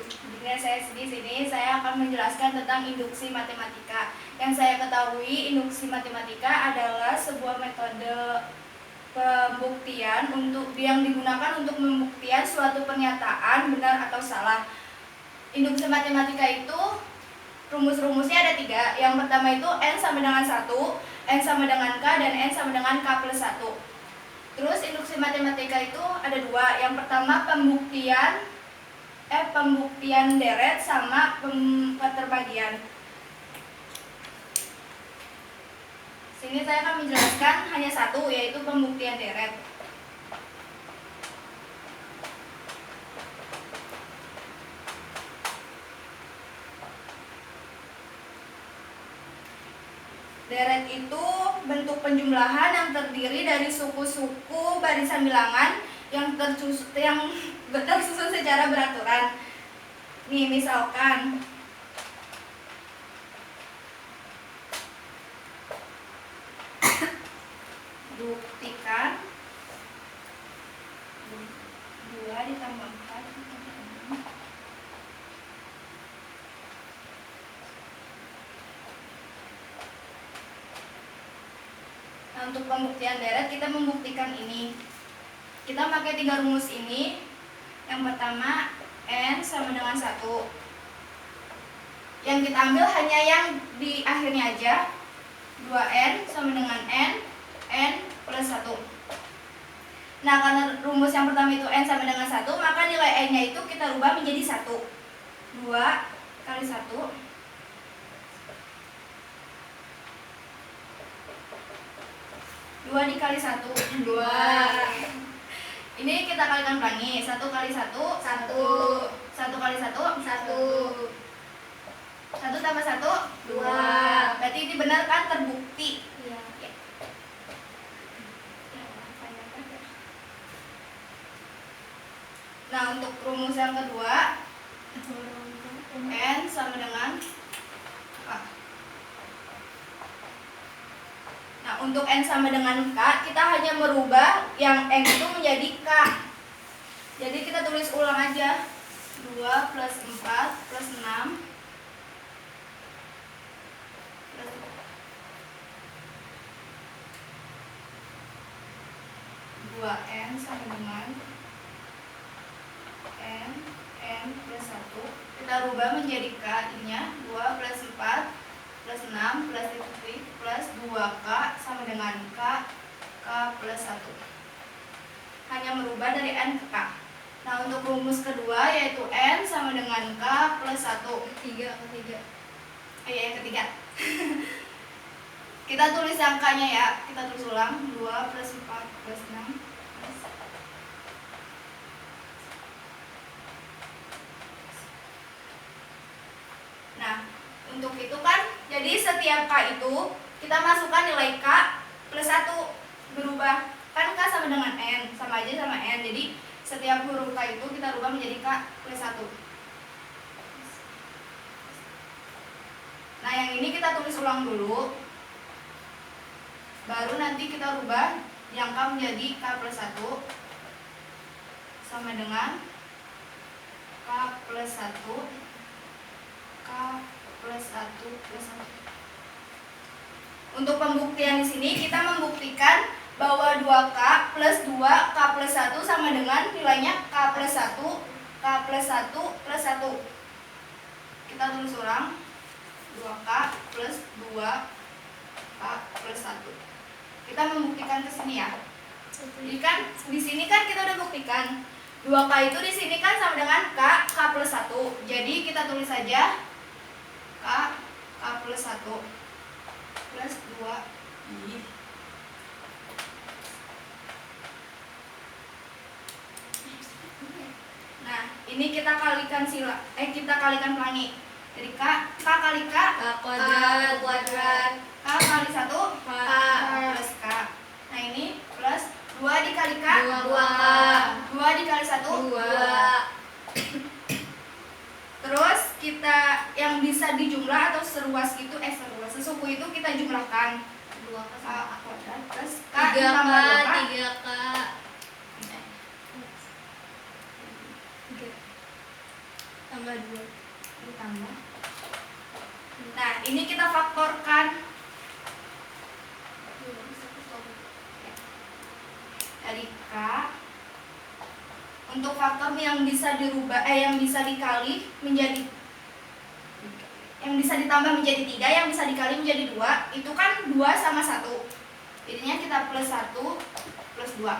Dengan saya di sini saya akan menjelaskan tentang induksi matematika. Yang saya ketahui, induksi matematika adalah sebuah metode pembuktian yang digunakan untuk membuktikan suatu pernyataan benar atau salah. Induksi matematika itu rumus-rumusnya ada 3. Yang pertama itu N sama dengan 1, N sama dengan K, dan N sama dengan K plus 1. Terus induksi matematika itu ada 2. Yang pertama pembuktian deret sama keterbagian. Sini saya akan menjelaskan hanya satu, yaitu pembuktian deret. Deret itu bentuk penjumlahan yang terdiri dari suku-suku barisan bilangan yang tersusun secara beraturan. Nih, misalkan buktikan 2 ditambah 4. Nah, untuk pembuktian deret kita membuktikan ini. Kita pakai 3 rumus ini. Yang pertama, N sama dengan 1. Yang kita ambil hanya yang di akhirnya aja. 2N sama dengan N plus 1. Nah, karena rumus yang pertama itu N sama dengan 1, maka nilai N-nya itu kita rubah menjadi 1. 2 kali 1 2 dikali 1 2. Ini kita kalikan pelangi. 1 kali 1 1 1 kali 1 1 1 tambah 1 2. Berarti ini benar kan, terbukti. Iya. Nah, untuk rumus yang kedua, N sama dengan K. Nah, untuk N sama dengan K, kita hanya merubah yang N itu menjadi K. Jadi kita tulis ulang aja. 2 plus 4 plus 6 plus 2N sama dengan N plus 1. Kita rubah menjadi K nya. 2 plus 4 plus 6 plus 3 plus 2K sama dengan K plus 1. Hanya merubah dari N ke K. Nah, untuk rumus kedua yaitu N sama dengan K plus 1. Ketiga. Yang ketiga. Kita tulis angkanya ya. Kita tulis ulang. 2 plus 4 plus 6 plus. Nah, untuk itu kan, jadi setiap K itu kita masukkan nilai K plus 1, berubah. Kan K sama dengan N, sama aja sama N. Jadi setiap huruf K itu kita rubah menjadi K plus 1. Nah, yang ini kita tulis ulang dulu. Baru nanti kita rubah yang K menjadi K plus 1 sama dengan K plus 1 K plus 1 plus 1. Untuk pembuktian di sini kita membuktikan bahwa 2K plus 2 K plus 1 sama dengan nilainya K plus 1 K plus 1 plus 1. Kita tulis ulang. 2K plus 2 K plus 1. Kita membuktikan ke sini ya. Jadi kan di sini kan kita udah buktikan 2K itu di sini kan sama dengan K plus 1. Jadi kita tulis saja K plus 1 plus 2. Nah, ini kita kalikan kita kalikan pelangi. Jadi K kali K kuadrat. K kali 1 K plus K. Nah, ini plus 2 dikali K 2 dikali 1 2. Terus kita yang bisa dijumlah atau sesuku itu kita jumlahkan. 2K K kuadrat plus K 3K ditambah 2K 3K tambah 2 ditambah. Nah, ini kita faktorkan. Dari K untuk faktor yang bisa dirubah yang bisa dikali menjadi yang bisa ditambah menjadi 3, yang bisa dikali menjadi 2, itu kan 2 sama 1. Jadinya kita plus 1 plus 2.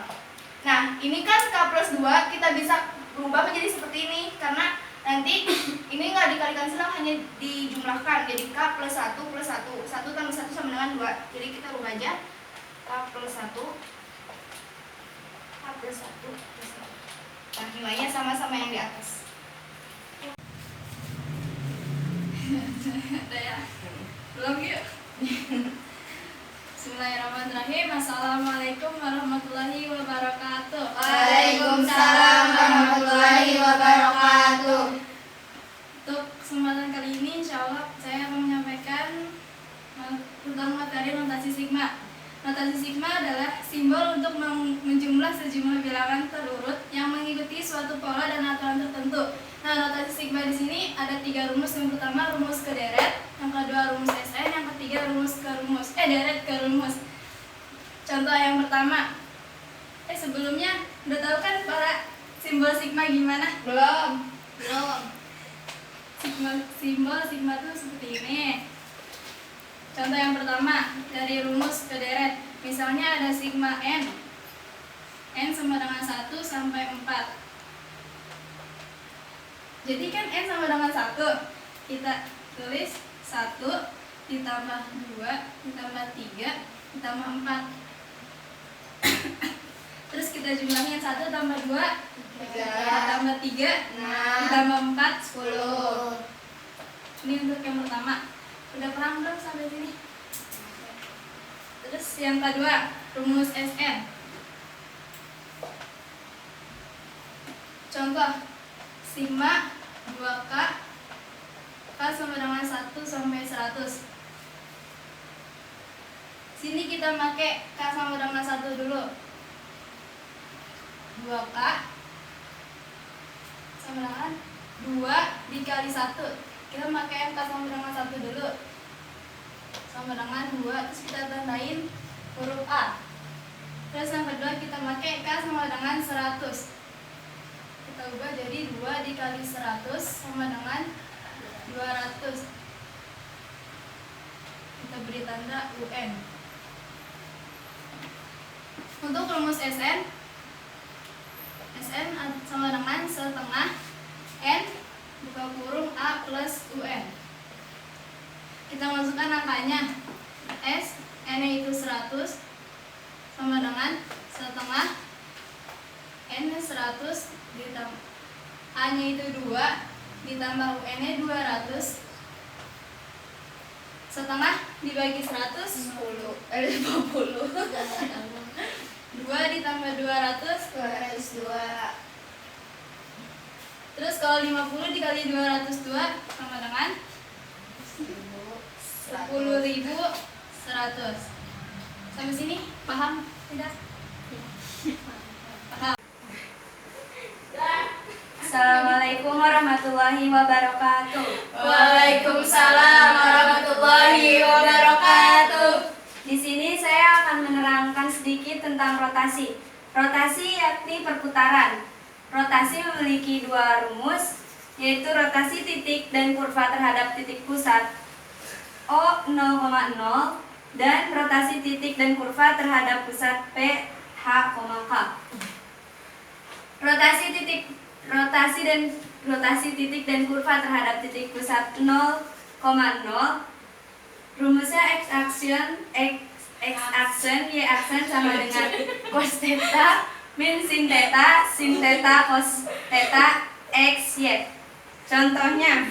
Nah, ini kan K plus 2 kita bisa berubah menjadi seperti ini karena nanti ini nggak dikalikan silang, hanya dijumlahkan. Jadi K plus 1 plus 1. 1 tambah 1 sama dengan 2. Jadi kita rubah aja K plus 1 K plus 1 plus 1. Nah, nilainya sama-sama yang di atas. Ada ya? Belum yuk. Bismillahirrahmanirrahim. Assalamualaikum warahmatullahi wabarakatuh. Waalaikumsalam warahmatullahi wabarakatuh. Untuk kesempatan kali ini insya Allah saya akan menyampaikan tentang materi notasi sigma. Notasi sigma adalah simbol untuk menjumlah sejumlah bilangan terurut yang mengikuti suatu pola dan aturan tertentu. Nah, notasi sigma di sini ada 3 rumus. Yang pertama rumus ke deret, yang kedua rumus SN, yang ketiga rumus ke rumus deret ke rumus. Contoh yang pertama. Sebelumnya udah tahu kan para simbol sigma gimana? Belum. Simbol sigma itu seperti ini. Contoh yang pertama dari rumus ke deret. Misalnya ada sigma n. N sama dengan 1 sampai 4. Jadi kan n sama dengan 1. Kita tulis 1 ditambah 2 ditambah 3 ditambah 4. Terus kita jumlahnya 1 tambah 2 tambah 3 ditambah 4 10. Ini untuk yang pertama. Udah paham belum sampai sini? Terus yang kedua, rumus SN. Contoh, sigma 2K K sama dengan 1 sampai 100. Sini kita pakai K sama dengan 1 dulu. 2K sama dengan 2 dikali 1. Kita pakai K sama dengan 1 dulu. Sama dengan 2, terus kita tandain huruf A. Terus yang kedua kita pakai K sama dengan 100. Kita ubah jadi 2 dikali 100 sama dengan 200. Kita beri tanda UN. Untuk rumus SN sama dengan setengah N buka kurung A plus UN. Kita masukkan angkanya. S, N-nya itu 100 sama dengan setengah N-nya 100 ditambah A-nya itu 2 ditambah UN-nya 200. Setengah dibagi 100 50. 2 ditambah 200 202. Terus kalau 50 dikali 202 sama dengan 10.100. Sampai sini paham tidak? Paham. Assalamualaikum warahmatullahi wabarakatuh. Waalaikumsalam warahmatullahi wabarakatuh. Di sini saya akan menerangkan sedikit tentang rotasi. Rotasi yakni perputaran. Rotasi memiliki 2 rumus, yaitu rotasi titik dan kurva terhadap titik pusat O 0,0 dan rotasi titik dan kurva terhadap pusat P H, K. Rotasi titik dan kurva terhadap titik pusat 0,0. Rumusnya x aksen y aksen sama dengan cos theta min sin theta cos theta x y. Contohnya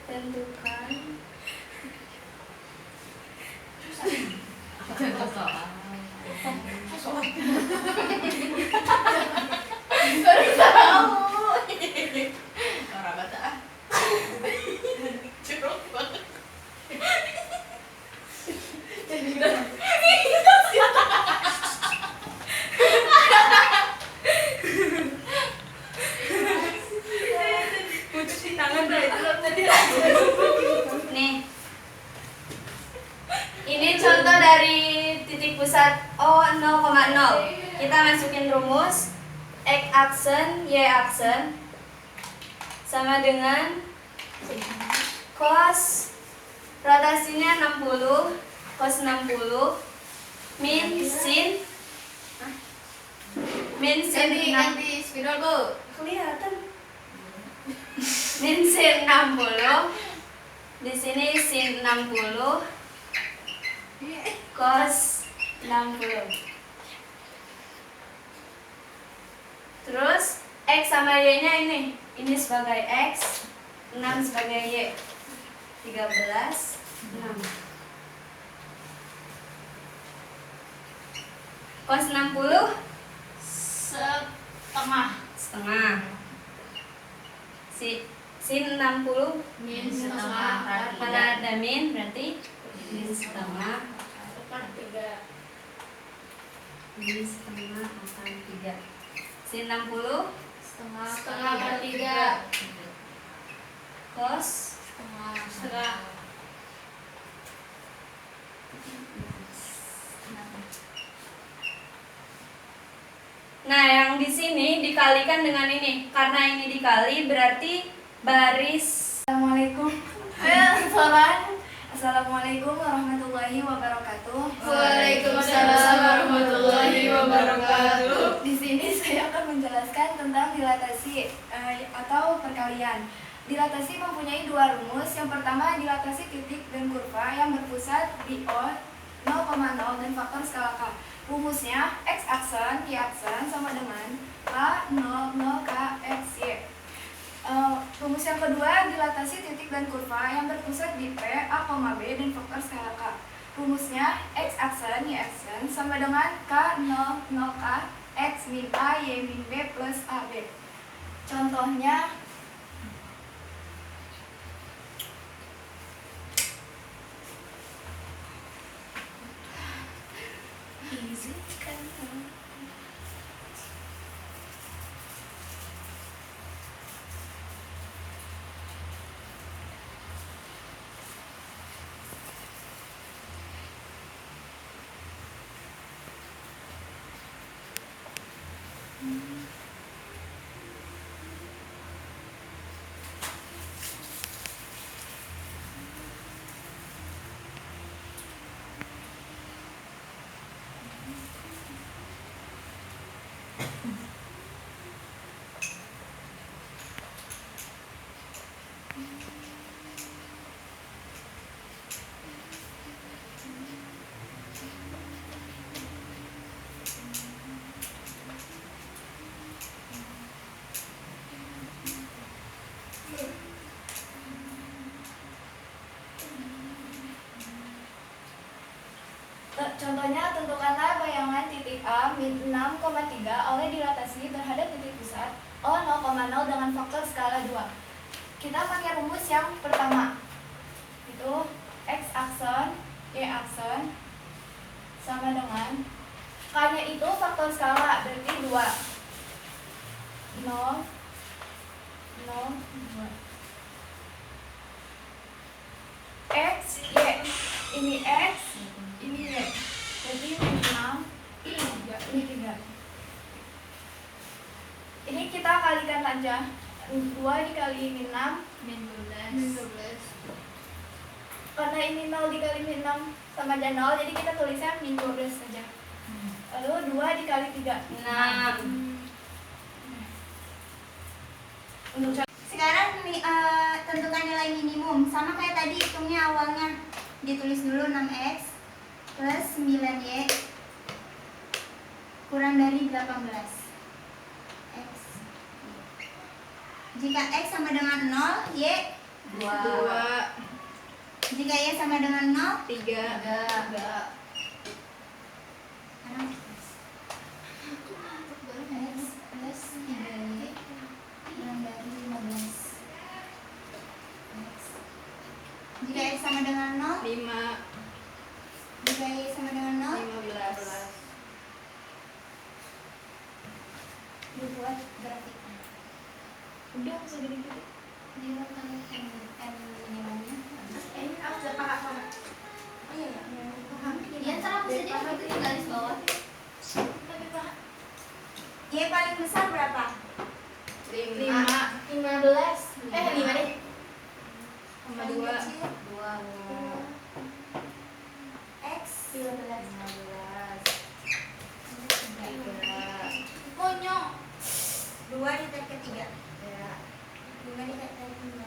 tentukan nih. Ini contoh dari titik pusat O 0,0. Kita masukin rumus x aksen y aksen sama dengan cos rotasinya 60 cos 60 min sin Ganti spidol, Bu. kelihatan min sin 60. Di sini sin 60 cos 60. Terus X sama Y-nya ini. Ini sebagai X, 6 sebagai Y. 13, 6. Cos 60 setengah. Sin 60 Min setengah. karena ada min berarti min setengah. Min setengah akan 3. Sin 60 Setengah per 3. cos Setengah. Nah, yang di sini dikalikan dengan ini. Karena ini dikali berarti baris. Assalamualaikum. Assalamualaikum warahmatullahi wabarakatuh. Waalaikumsalam warahmatullahi wabarakatuh. Di sini saya akan menjelaskan tentang dilatasi atau perkalian. Dilatasi mempunyai dua rumus. Yang pertama dilatasi titik dan kurva yang berpusat di O 0,0 dan faktor skala K. Rumusnya X aksen, Y aksen sama dengan K 0, 0 K, X, Y. Rumus yang kedua dilatasi titik dan kurva yang berpusat di P, A, B dan faktor skala K. Rumusnya X aksen, Y aksen sama dengan K 0, 0 K, X min A, Y min B plus AB. Contohnya contohnya, tentukanlah bayangan titik A min 6,3 oleh dilatasi terhadap titik pusat O 0,0 dengan faktor skala 2. Kita pakai rumus yang pertama, itu X aksen, Y aksen sama dengan K-nya itu faktor skala, berarti 2. 0, 0, 2. X, Y. Ini X, ini Y. Jadi ini 6, ini 3. Ini kita kalikan aja. 2 dikali ini 6, Min 12. karena ini 0 dikali min 6 sama aja 0, jadi kita tulisnya min 12 saja. Lalu 2 dikali 3, 6. Untuk Sekarang tentukan nilai minimum. Sama kayak tadi, hitungnya awalnya ditulis dulu 6x plus 9y kurang dari 18 x. Jika x sama dengan 0, y 2. Jika y sama dengan 0, 3. X plus 3y kurang dari 15 x. Jika x sama dengan 0, 5, jika y sama dengan 0, 15. dibuat grafiknya. Udah, bisa gini-gini. Zero kali n minimalnya. Ini harus dipakai sama. Oh iya ya. Iya, ntar aku bisa jadi di garis bawah. Y paling besar berapa? 5, 15. 5 deh. sama Paling 2. kecil? X 15. Konyol. 2 dikali ke 3. 5 dikali 15.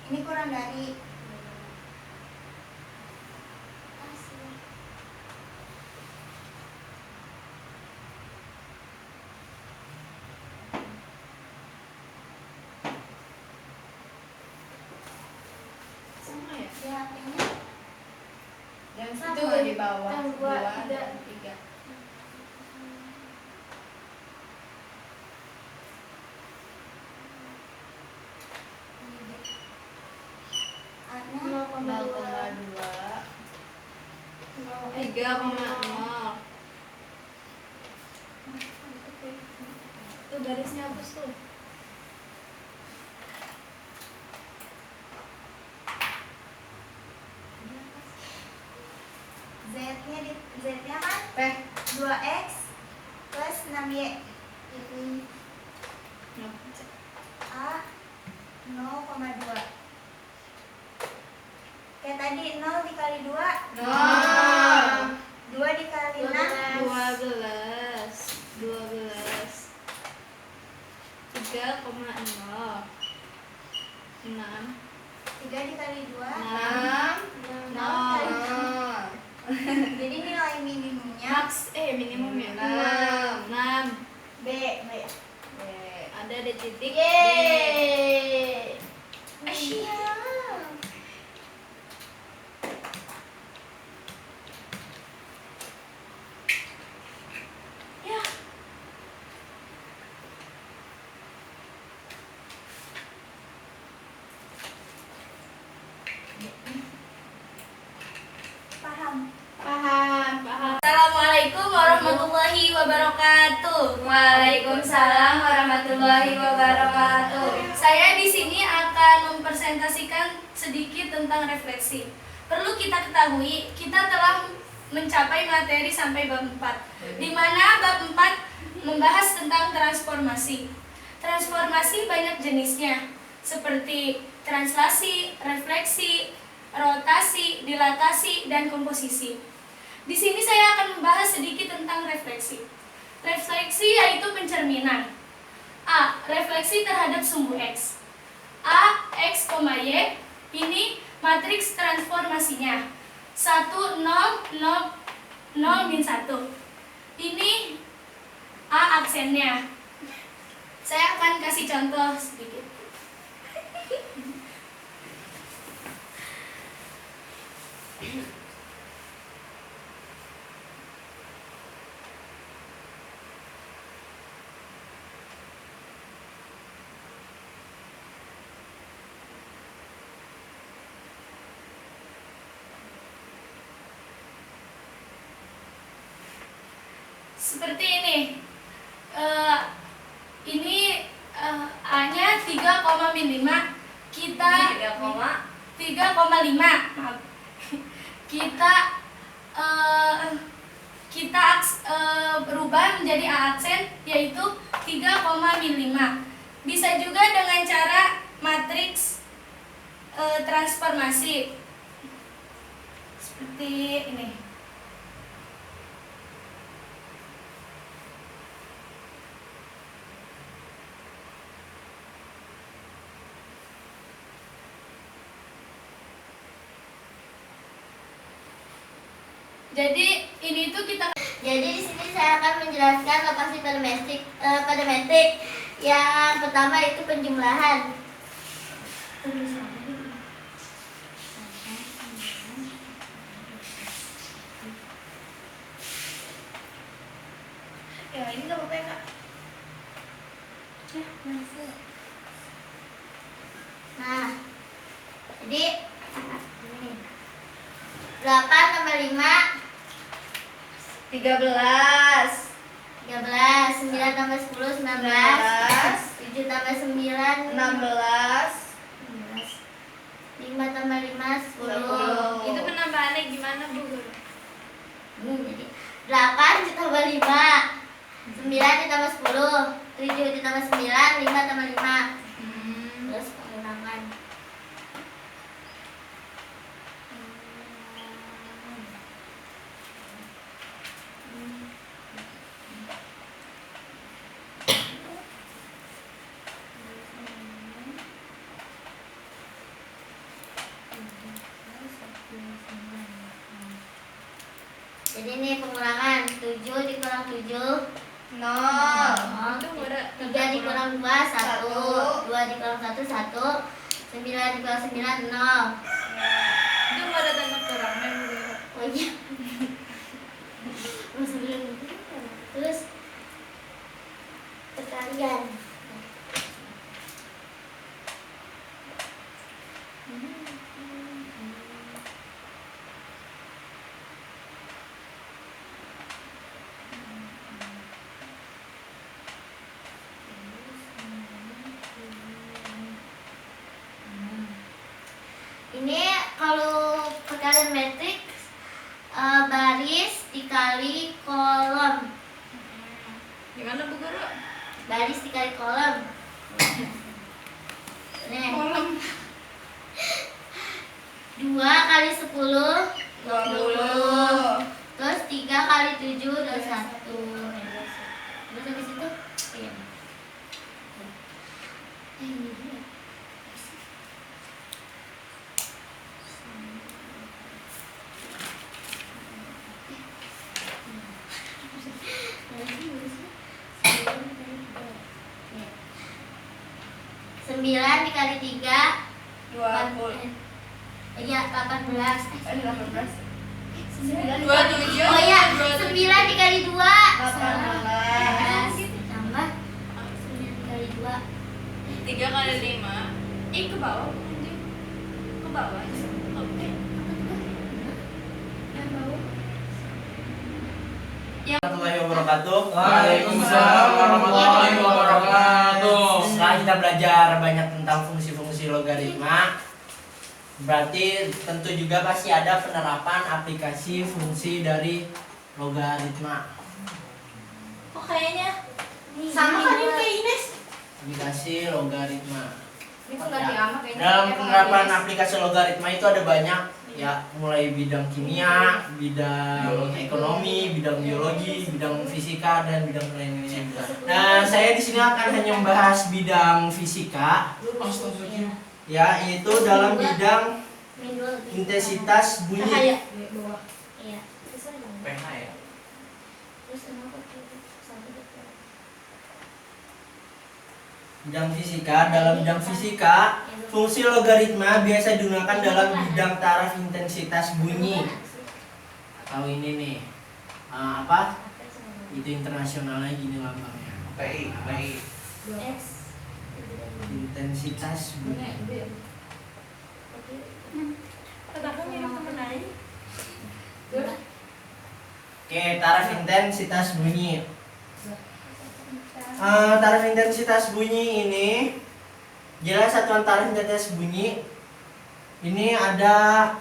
Ini kurang dari ini. Dan Sama itu di bawah yang 2 dua, dan 3. A-nya 0,2 3,0. Tuh garisnya hapus tuh. Z-nya kan Teh 2x plus 6y. A 0,2. Kayak tadi 0 dikali 2 0 2 dikali 6 12 3,0 6 3 dikali 2 6 0. 0 Jadi nilai minimumnya minimum ya 6 B. ada di titik D. Yeay. Asyik. Paham. Assalamualaikum warahmatullahi wabarakatuh. Waalaikumsalam warahmatullahi wabarakatuh. Saya di sini akan mempresentasikan sedikit tentang refleksi. Perlu kita ketahui, kita telah mencapai materi sampai bab 4, di mana bab 4 membahas tentang transformasi. Transformasi banyak jenisnya, seperti translasi, refleksi, rotasi, dilatasi, dan komposisi. Di sini saya akan membahas sedikit tentang refleksi. Refleksi yaitu pencerminan. A. Refleksi terhadap sumbu X. A, X, Y. Ini matriks transformasinya. 1, 0, 0, 0, min 1. Ini A aksennya. Saya akan kasih contoh sedikit. Seperti ini. Ini A-nya 3,5. Kita 3,5. Maaf. Kita berubah menjadi A aksen yaitu 3,5. Bisa juga dengan cara matriks transformasi seperti ini. Jadi ini tuh kita. Jadi di sini saya akan menjelaskan lokasi parametrik. Yang pertama itu penjumlahan. Ya ini nggak apa-apa ya Kak. Nah, jadi ini 8 tambah 5 13 9 tambah 10 19 7 tambah 9 16 5 tambah 5 10. Itu penambahannya gimana, Bu? Jadi 8 ditambah 5 9 ditambah 10 7 ditambah 9 5 tambah 5. Terus pengulangan. Jadi ini pengulangan 7 dikurang 7 0 3 dikurang 2 1 2 dikurang 1 1 9 dikurang 9 0. Itu ada tanda kurangnya Bu. Oh iya. Terus perkalian. Ini kalau perkalian matriks baris dikali kolom. Gimana Bu Guru? Baris dikali kolom. Nih. Kolom 2 kali 10 20. Terus 3 kali 7 21. Terus habis itu iya. Ini dia. Sembilan dikali 3 20. Iya 18. 18. 9 27. Oh iya 9 dikali 2 18. Tambah 9 dikali 2 3 kali 5. Ke bawah. Ke bawah. Oke. Warahmatullahi wabarakatuh. Waalaikumsalam warahmatullahi wabarakatuh. Setelah kita belajar banyak tentang fungsi-fungsi logaritma, berarti tentu juga pasti ada penerapan aplikasi fungsi dari logaritma. Kok kayaknya Sama kan ini kayak Ines? Aplikasi logaritma. Ini kok ganti ama kayaknya. Dalam penerapan aplikasi logaritma itu ada banyak ya, mulai bidang kimia, bidang ekonomi, bidang biologi, bidang fisika dan bidang lainnya. Nah, saya di sini akan hanya membahas bidang fisika, ya, yaitu dalam bidang intensitas bunyi. Cahaya. Iya. PH ya. Terus kenapa tuh? Sampai Bidang fisika, dalam bidang fisika, fungsi logaritma biasa digunakan dalam bidang taraf intensitas bunyi. Atau ini nih, apa? Itu internasionalnya gini lambangnya. PI. X. Intensitas bunyi. Oke, taraf intensitas bunyi. Taraf intensitas bunyi ini, jelas satuan taraf intensitas bunyi ini ada.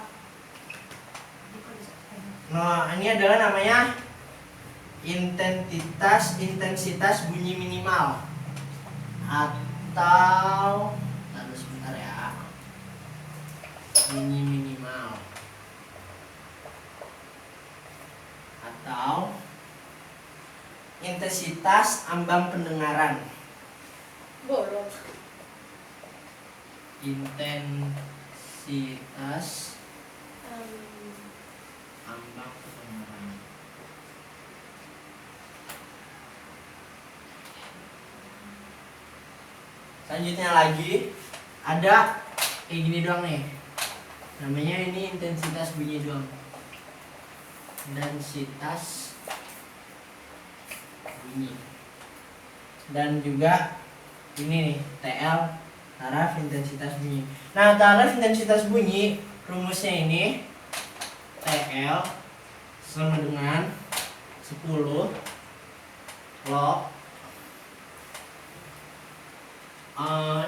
Nah, ini adalah namanya intensitas bunyi minimal atau taruh sebentar ya, bunyi minimal atau intensitas ambang pendengaran. Bolong. Intensitas ambang pendengaran. Selanjutnya lagi ada kayak gini doang nih. Namanya ini intensitas bunyi doang. Intensitas bunyi. Dan juga ini nih, TL, taraf intensitas bunyi. Nah, taraf intensitas bunyi rumusnya ini TL sama dengan 10 log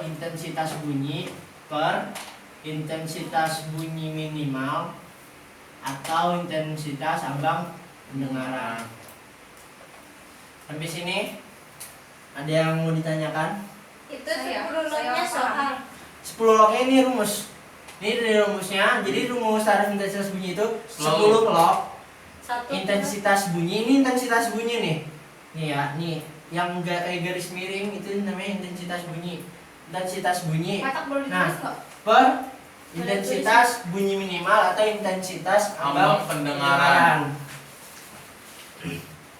intensitas bunyi per intensitas bunyi minimal atau intensitas ambang pendengaran. Sampai sini ada yang mau ditanyakan? Itu 10 lognya soal 10 lognya ini rumus. Ini dari rumusnya. Jadi rumus taraf intensitas bunyi itu 10 log intensitas bunyi. Ini intensitas bunyi nih. Nih ya, nih yang enggak kayak garis miring itu namanya intensitas bunyi. Intensitas bunyi. Nah, per intensitas bunyi minimal atau intensitas ambang pendengaran.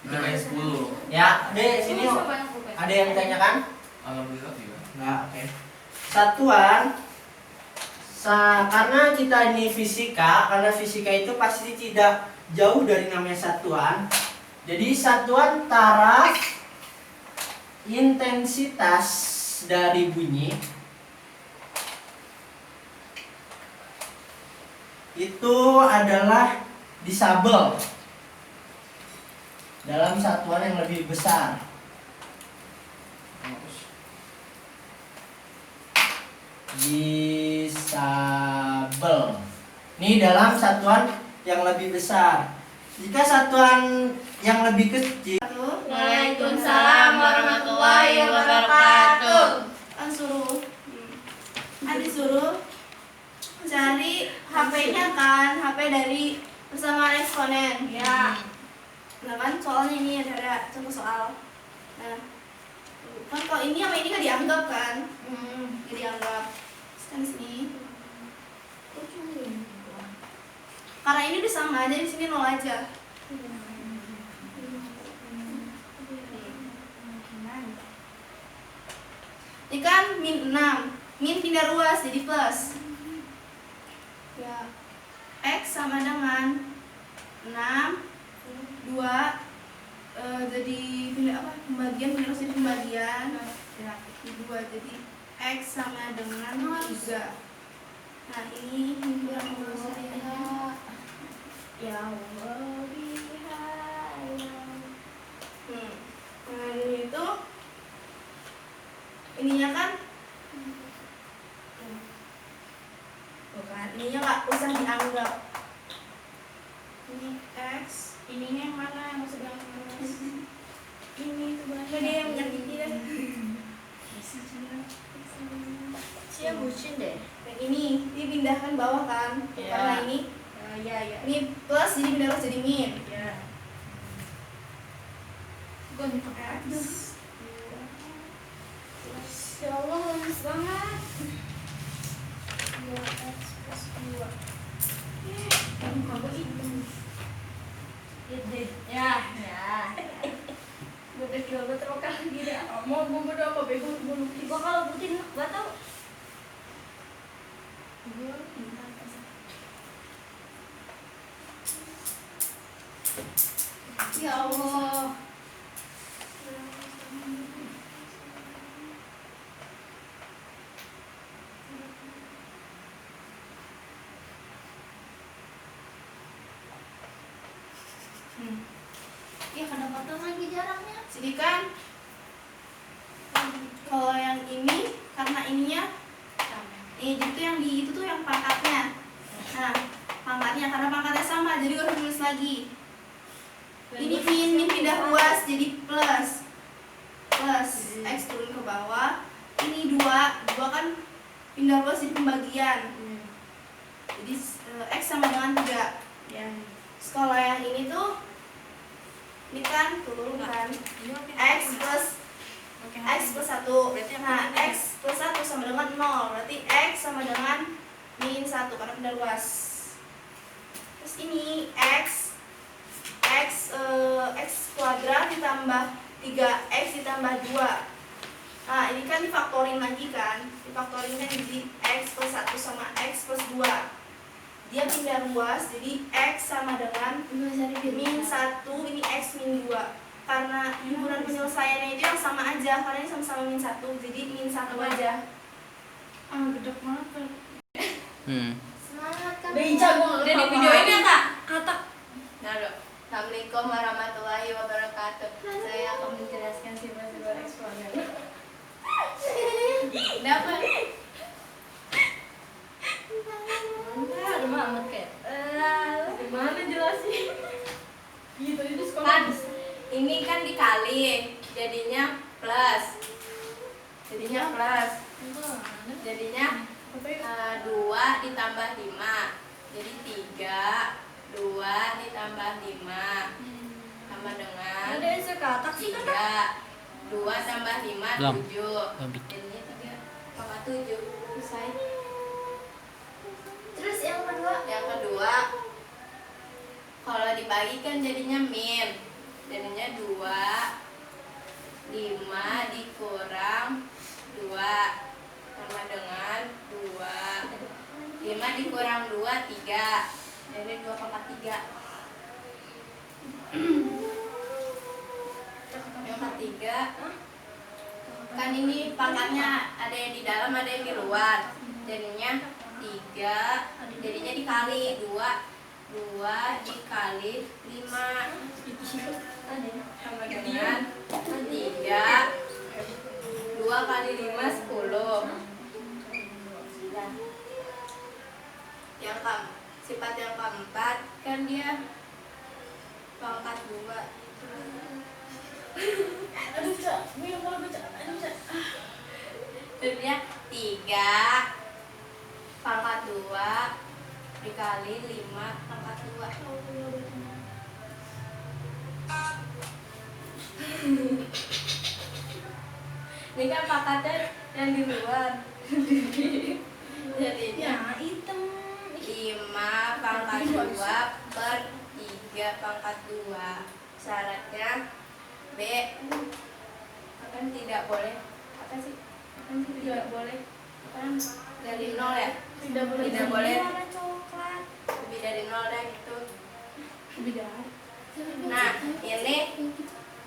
Itu kayak 10. Ya, deh sini yuk. Ada yang ditanyakan? Alhamdulillah juga. Enggak, oke. Satuan Karena kita ini fisika, karena fisika itu pasti tidak jauh dari namanya satuan. Jadi satuan taraf intensitas dari bunyi itu adalah disabel dalam satuan yang lebih besar. Disabel. Ini dalam satuan yang lebih besar. Jika satuan yang lebih kecil. Waalaikumsalam warahmatullahi wabarakatuh. Disuruh cari HP-nya kan, HP dari persamaan eksponen. Ya. Nah kan soalnya ini ada contoh soal. Nah, kan kalau ini sama ini nggak dianggap kan? Nggak dianggap. Kan di sini. Karena ini udah sama aja, di sini 0 aja. Ini kan min 6. Min pindah ruas jadi plus. Ya. X sama dengan 6 2 jadi pindah apa? Pembagian pindah ruas jadi pembagian. Ya, 2 jadi X sama dengan 3. Nah, ini yang ya Allah nah itu ininya kan bukan ininya nggak usah dianggap. Ini X, ininya yang mana yang masih dianggap? Ini itu banyak deh yang menyakiti deh. Cia bucin deh. Yang ini dipindahkan bawah kan? Karena ini ini plus jadi pindah ruas jadi min. Gue nih pakai X. Ya Allah, lemes banget. 2x plus 2. Muka gue hitam. Ya. Gue udah jual betul kali gini. Mau gue udah apa bego gue lukis. Gua kalau butin gak tau. Ya Allah. Ya kadang-kadang lagi jaraknya. Jadi kan kalau yang ini karena ininya itu yang di itu tuh yang pangkatnya. Nah, pangkatnya karena pangkatnya sama jadi gue harus tulis lagi. Ini min pindah ruas jadi plus X turun ke bawah. Ini 2 kan pindah ruas jadi pembagian. Jadi X sama dengan 3. Sekolah yang ini tuh ini kan turun kan X plus 1. Nah, X plus 1 sama dengan 0. Berarti X sama dengan min 1 karena pindah ruas. Terus ini X kuadrat ditambah 3X ditambah 2. Nah, ini kan difaktorin lagi kan. Difaktorin kan jadi X plus 1 sama X plus 2. Dia pindah ruas jadi X sama dengan min 1, ini X min 2. Karena himpunan penyelesaiannya itu yang sama aja, karena ini sama-sama min 1, jadi min 1 aja. Gedek banget. Semangat kan. Udah di video ini ya kak? Kata. Assalamualaikum warahmatullahi wabarakatuh. Saya akan menjelaskan sifat-sifat eksponen. Kenapa? Rumah amat kayak. Gimana jelasin? Gitu itu sekolah. Kan ini kan dikali, jadinya plus. Jadinya 2 ditambah 5. Jadi 3. 2 ditambah 5 sama dengan Ada yang sekata sih kan? 3. 2 tambah 5 7. Jadinya 3,7. Selesai. Terus yang kedua? Yang kedua, kalau dibagikan jadinya min. Jadinya 2 5 dikurang 2 sama dengan 2 dikurang 2, 3. Jadi 2 pangkat 3. Pangkat 3. Kan ini pangkatnya ada yang di dalam, ada yang di luar. Jadinya 3. Jadinya dikali 2. 2 dikali 5 sama dengan 3. 2 kali 5 10. Yang sifat yang keempat kan dia pangkat 2. Jadinya 3 pangkat 2 dikali 5 pangkat 2. Ini kan pangkatnya yang di luar. Jadinya 5 pangkat 2 per 3 pangkat 2. Syaratnya B kan tidak boleh, apa sih? Kan tidak boleh kan dari 0 ya? Tidak boleh lebih dari 0 deh gitu. Nah, ini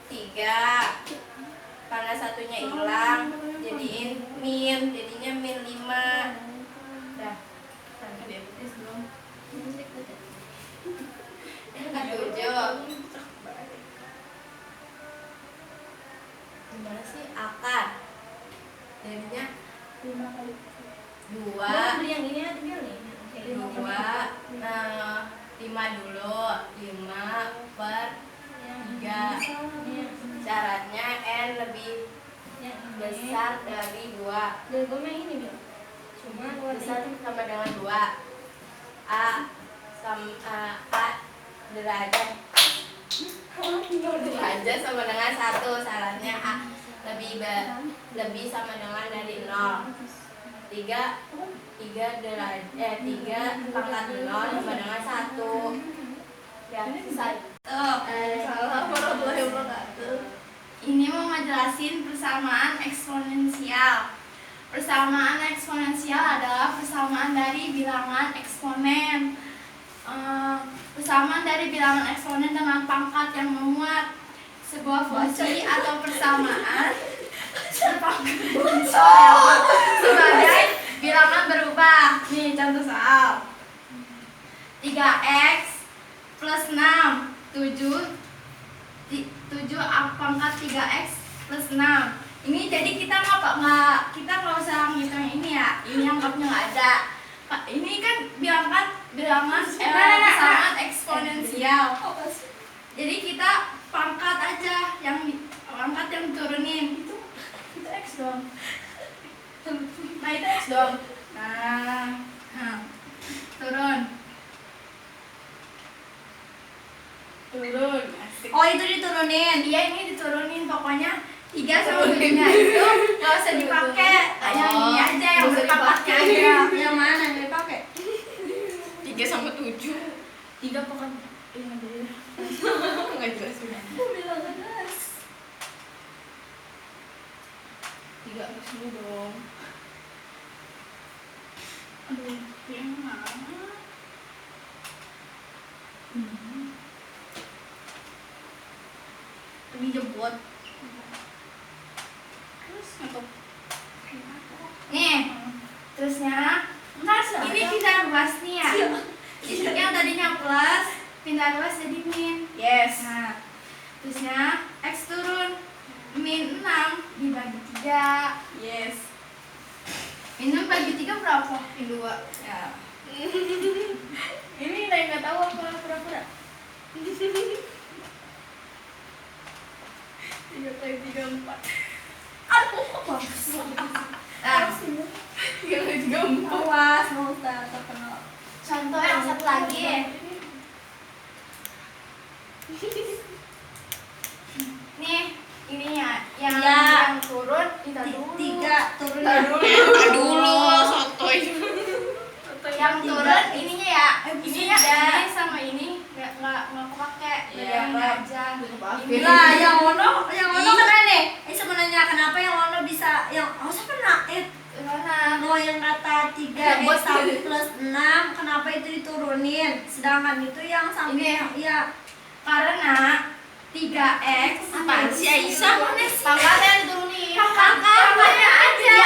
3 karena satunya hilang jadiin min, jadinya min 5. Dah. Yang ke-7 gimana sih akar? Jadinya 2 yang ini ada nih. 5 dulu. 5 per 3. Syaratnya N lebih besar dari 2. Besar sama dengan 2. A derajat sama dengan 1. Syaratnya A lebih sama dengan dari 0. 3 pangkat 0 sama dengan 1. Ya, selesai. Ini mau ngejelasin persamaan eksponensial. Persamaan eksponensial adalah persamaan dari bilangan eksponen. Persamaan dari bilangan eksponen dengan pangkat yang menguat. Sebuah fungsi atau persamaan sebagai bilangan berubah. Nih contoh soal 3x plus 6 7 pangkat 3x plus 6. Ini jadi kita nggak usah ngitung ini ya. Ini anggapnya nggak ada. Ini kan bilangan persamaan eksponensial. Jadi kita pangkat aja yang turunin. Itu x dong. Nah itu x dong. Nah turun. Asik. Oh itu diturunin. Iya ini diturunin. Pokoknya 3 sama 7-nya itu nggak usah dipakai. Yang ini aja yang berpangkatnya aja. Yang mana yang dipakai? 3 sama 7. 3 pokoknya. Nggak jelas udah. Bilang jelas. 3 harus dulu dong. Aduh, yang mana? Ini jemput. Terus untuk nih, terusnya ini pindah ruas nih ya. Yang tadinya plus pindah ruas jadi min. Yes. Nah, terusnya x turun min 6 dibagi 3. Yes. Min 6 bagi 3 berapa? Min 2. Ya. Ini nggak tahu apa pura-pura. 3 kali 3 4. Aduh, bagus. Nah, 3 kali 3 4. Awas, mau terkenal. contoh yang satu lagi. Nih, ininya yang turun kita dulu. 3 turun. Dulu sotoy. Yang turun ininya ya. Ininya ini sama ini nggak kepake. Iya, Yang aja. Lah, yang Wono kena nih. Sebenarnya kenapa yang Wono bisa yang siapa nak? Mana? Oh yang kata 3x plus 6 kenapa itu diturunin? Sedangkan itu yang sampai ya karena 3x Apaan sih Aisyah? Mana sih? Pangkatnya diturunin. pangkatnya aja.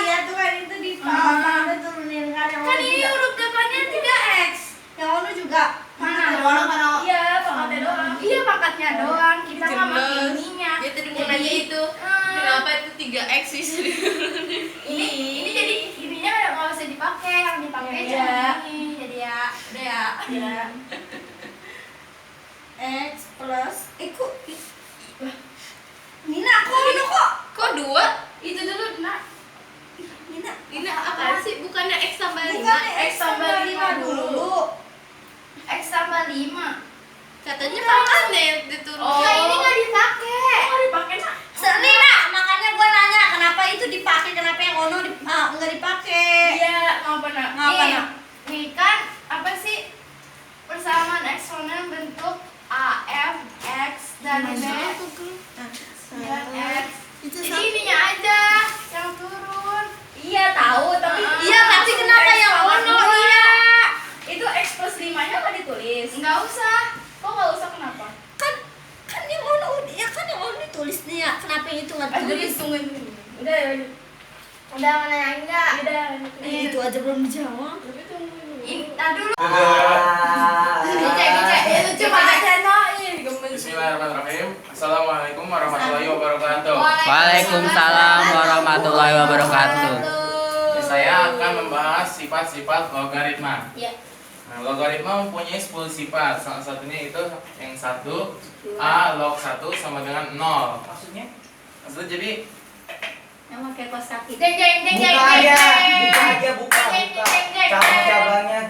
Iya tuh kan itu di pangkatnya turunin kan yang Kan Ono ini juga. huruf depannya 3x. Yang Ono juga Mana? Mana? Iya, pangkatnya doang. Iya, pangkatnya doang. Kita nggak pakai ininya. Ya tadi mau nanya itu. Kenapa itu 3x bisa diturunin? Ini jadi ininya nggak usah dipakai, yang dipakai Iya. cuma ini. Jadi ya, udah ya. Ya. X plus kok Nina kok Kok 2? Itu dulu, nak. Nina Ini apa sih? Bukannya x tambah 5? bukan X tambah 5 dulu. X tambah 5. Katanya pangkatnya yang diturunin. Oh, ini nggak dipakai. Oh, dipakai nak. Nina, makanya gua nanya kenapa itu dipakai, kenapa yang Ono nggak dipakai? Iya, ngapa nak? Ngapa, Nih, Nak? nih kan apa sih persamaan eksponen bentuk A, F, X dan B dan X. Jadi ininya aja yang turun. Iya tahu, tapi Iya, tapi kenapa yang Ono iya? Itu X plus 5-nya nggak ditulis? Nggak usah. Kok nggak usah, kenapa? Kan yang Ono ya kan yang Ono ditulis nih ya. Kenapa yang itu nggak ditulis? Tungguin dulu. Udah, udah mana yang enggak? Udah. Itu aja belum dijawab. Tapi tungguin dulu. Ini dulu. Dicek, Lucu banget ya, no. Ih, gemes. Bismillahirrahmanirrahim. Assalamualaikum warahmatullahi wabarakatuh. Waalaikumsalam warahmatullahi wabarakatuh. Saya akan membahas sifat-sifat logaritma. Iya. Nah, logaritma mempunyai 10 sifat. Salah satunya itu yang 1 A log 1 sama dengan 0. Maksudnya? Maksudnya jadi Yang pakai kos kaki. Jeng jeng jeng jeng Buka jeng. aja, buka. Cabang-cabangnya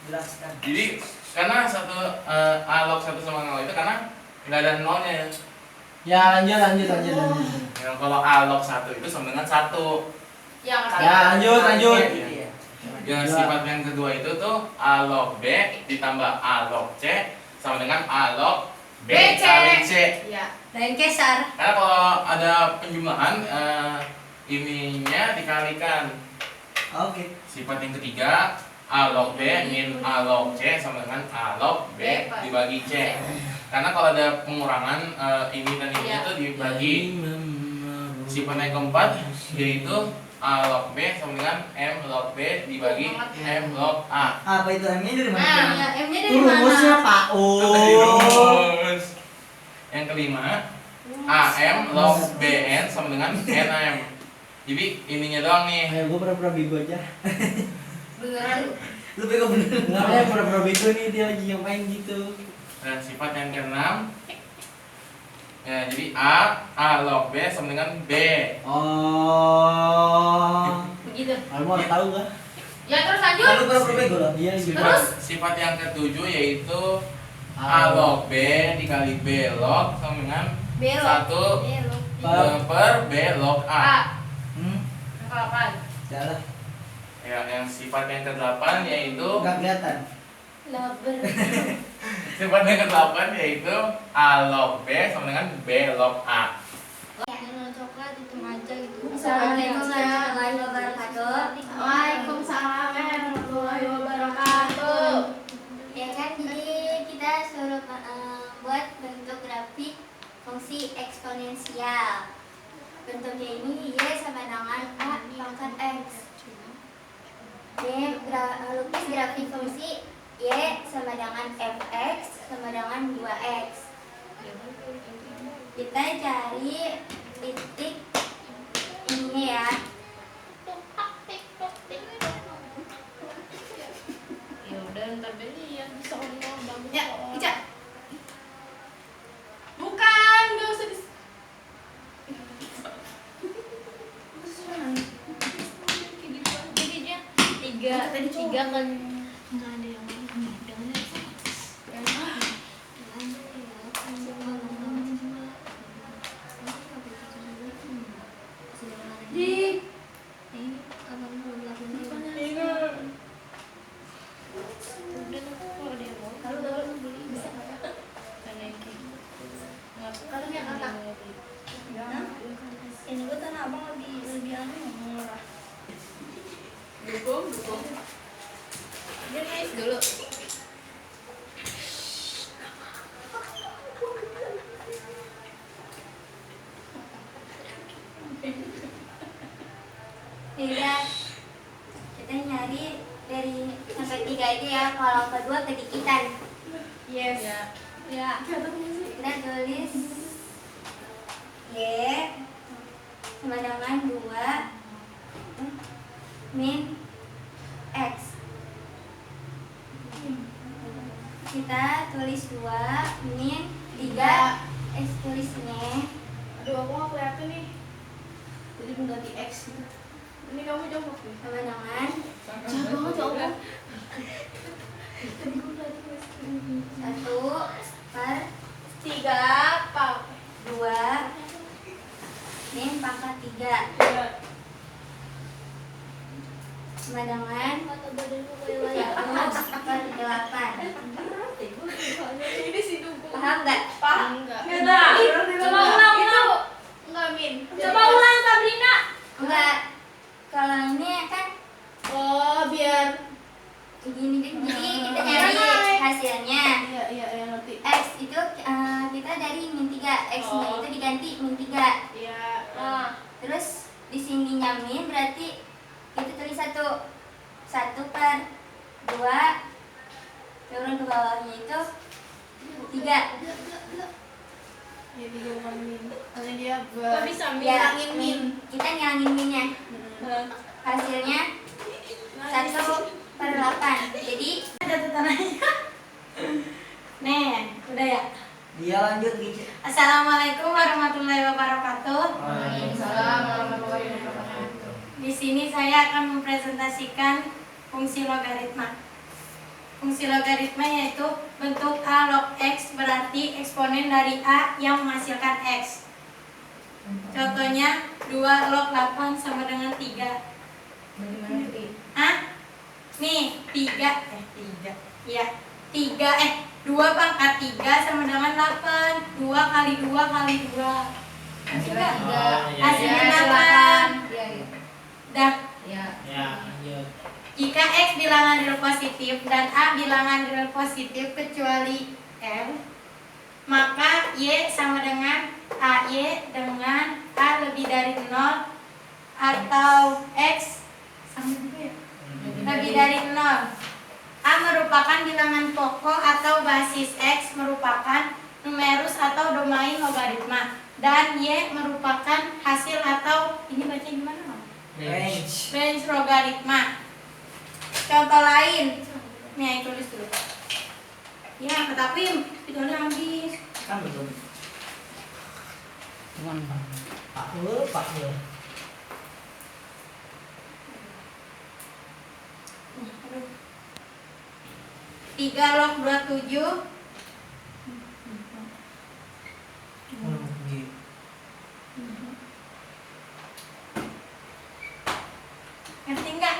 jelaskan. jadi karena A log 1 sama 0 itu karena nggak ada nolnya. Ya, lanjut. Ya, kalau A log 1 itu sama dengan 1. Yang Ya, lanjut. Yang sifat yang kedua itu tuh A log B ditambah A log C sama dengan A log B BC. kali C. Iya. Lain kesar. Karena kalau ada penjumlahan ininya dikalikan. Oke. Sifat yang ketiga A log B min A log C sama dengan A log B dibagi C. Karena kalau ada pengurangan ini dan ini itu dibagi. Sifat yang keempat yaitu A log B sama dengan M log B dibagi M log A. Apa itu M-nya dari mana? Ya, M-nya dari Rumusnya mana? Pak. Terus yang kelima AM log BN sama dengan NM. Jadi ininya doang nih. Ayo gue pura-pura bego aja. Beneran. Lu bego bener. Enggak, ya pura-pura bego nih, dia lagi ngapain gitu. Dan sifat yang keenam ya, jadi A log B sama dengan B. Oh. Begitu. Kamu mau tahu gak? Ya terus lanjut. Lu pura-pura bego loh. Iya gitu. Sifat yang ketujuh yaitu A log B dikali B log sama dengan B log. 1 per B log A. Kapan? Jalan. Ya, yang sifat yang ke-8 yaitu Enggak kelihatan. Lover. sifat yang ke-8 yaitu A log B sama dengan B log A. Coklat itu aja gitu. Assalamualaikum warahmatullahi wabarakatuh. Waalaikumsalam warahmatullahi wabarakatuh. Ya kan, jadi kita suruh buat bentuk grafik fungsi eksponensial. Bentuknya ini Y sama dengan A pangkat X. Lukis grafik fungsi Y sama dengan Fx sama dengan 2x. Kita cari titik ini ya. Ya udah ntar beli yang bisa ngomong bagus. Ya, kok. Ica. Bukan, nggak usah di. Jadinya 3 kan. Nggak ada yang Di Kalau yang kata ini gue tanah abang lagi anu ngomong murah. Lihat, kita nyari dari yang ketiga aja ya. Kalau kedua kedikitan. Yes. Ya. Kita tulis Y sama dengan 2 min X. Kita tulis 2 min 3 X tulisnya. Aduh, aku nggak kelihatan nih. Jadi mengganti X gitu. Ini kamu jawab nih. Sama dengan Jawab. 1/2 min pangkat 3 sama dengan 1/8. Ini sih dulu. Paham nggak? Paham nggak? Coba ulang. Itu nggak min. Coba ulang Sabrina. Enggak. Kalau ini kan Oh, biar. gini kan, jadi kita nyari hasilnya. Iya, ngerti. X itu kita dari min 3, X-nya itu diganti min 3. Iya. Terus di sininya min berarti itu tulis 1/2 turun ke bawahnya itu 3. Ya, 3 bukan min. Nanti dia Kok bisa Ya, ngilangin min. kita ngilangin minnya. Hasilnya 1/8. Jadi Nih, udah ya. Dia lanjut gitu. Assalamualaikum warahmatullahi wabarakatuh. Waalaikumsalam warahmatullahi wabarakatuh. Di sini saya akan mempresentasikan fungsi logaritma. Fungsi logaritma yaitu bentuk A log X berarti eksponen dari A yang menghasilkan X. Contohnya 2 log 8 sama dengan 3. Hah? Nih, 3. Iya, 2 pangkat 3 sama dengan 8. 2 kali 2 kali 2. Hasilnya hasilnya 8. Dah. Ya, lanjut. Jika X bilangan real positif dan A bilangan real positif kecuali R, maka Y sama dengan AY dengan A lebih dari 0 atau X sama juga ya? Lebih dari 0. A merupakan bilangan pokok atau basis, X merupakan numerus atau domain logaritma, dan Y merupakan hasil atau ini baca gimana, Mam? Range logaritma. Contoh lain, nih tulis dulu. Ya, tapi videonya habis. Kan belum. Cuman Pak Lur. 3 log 27 ngerti nggak?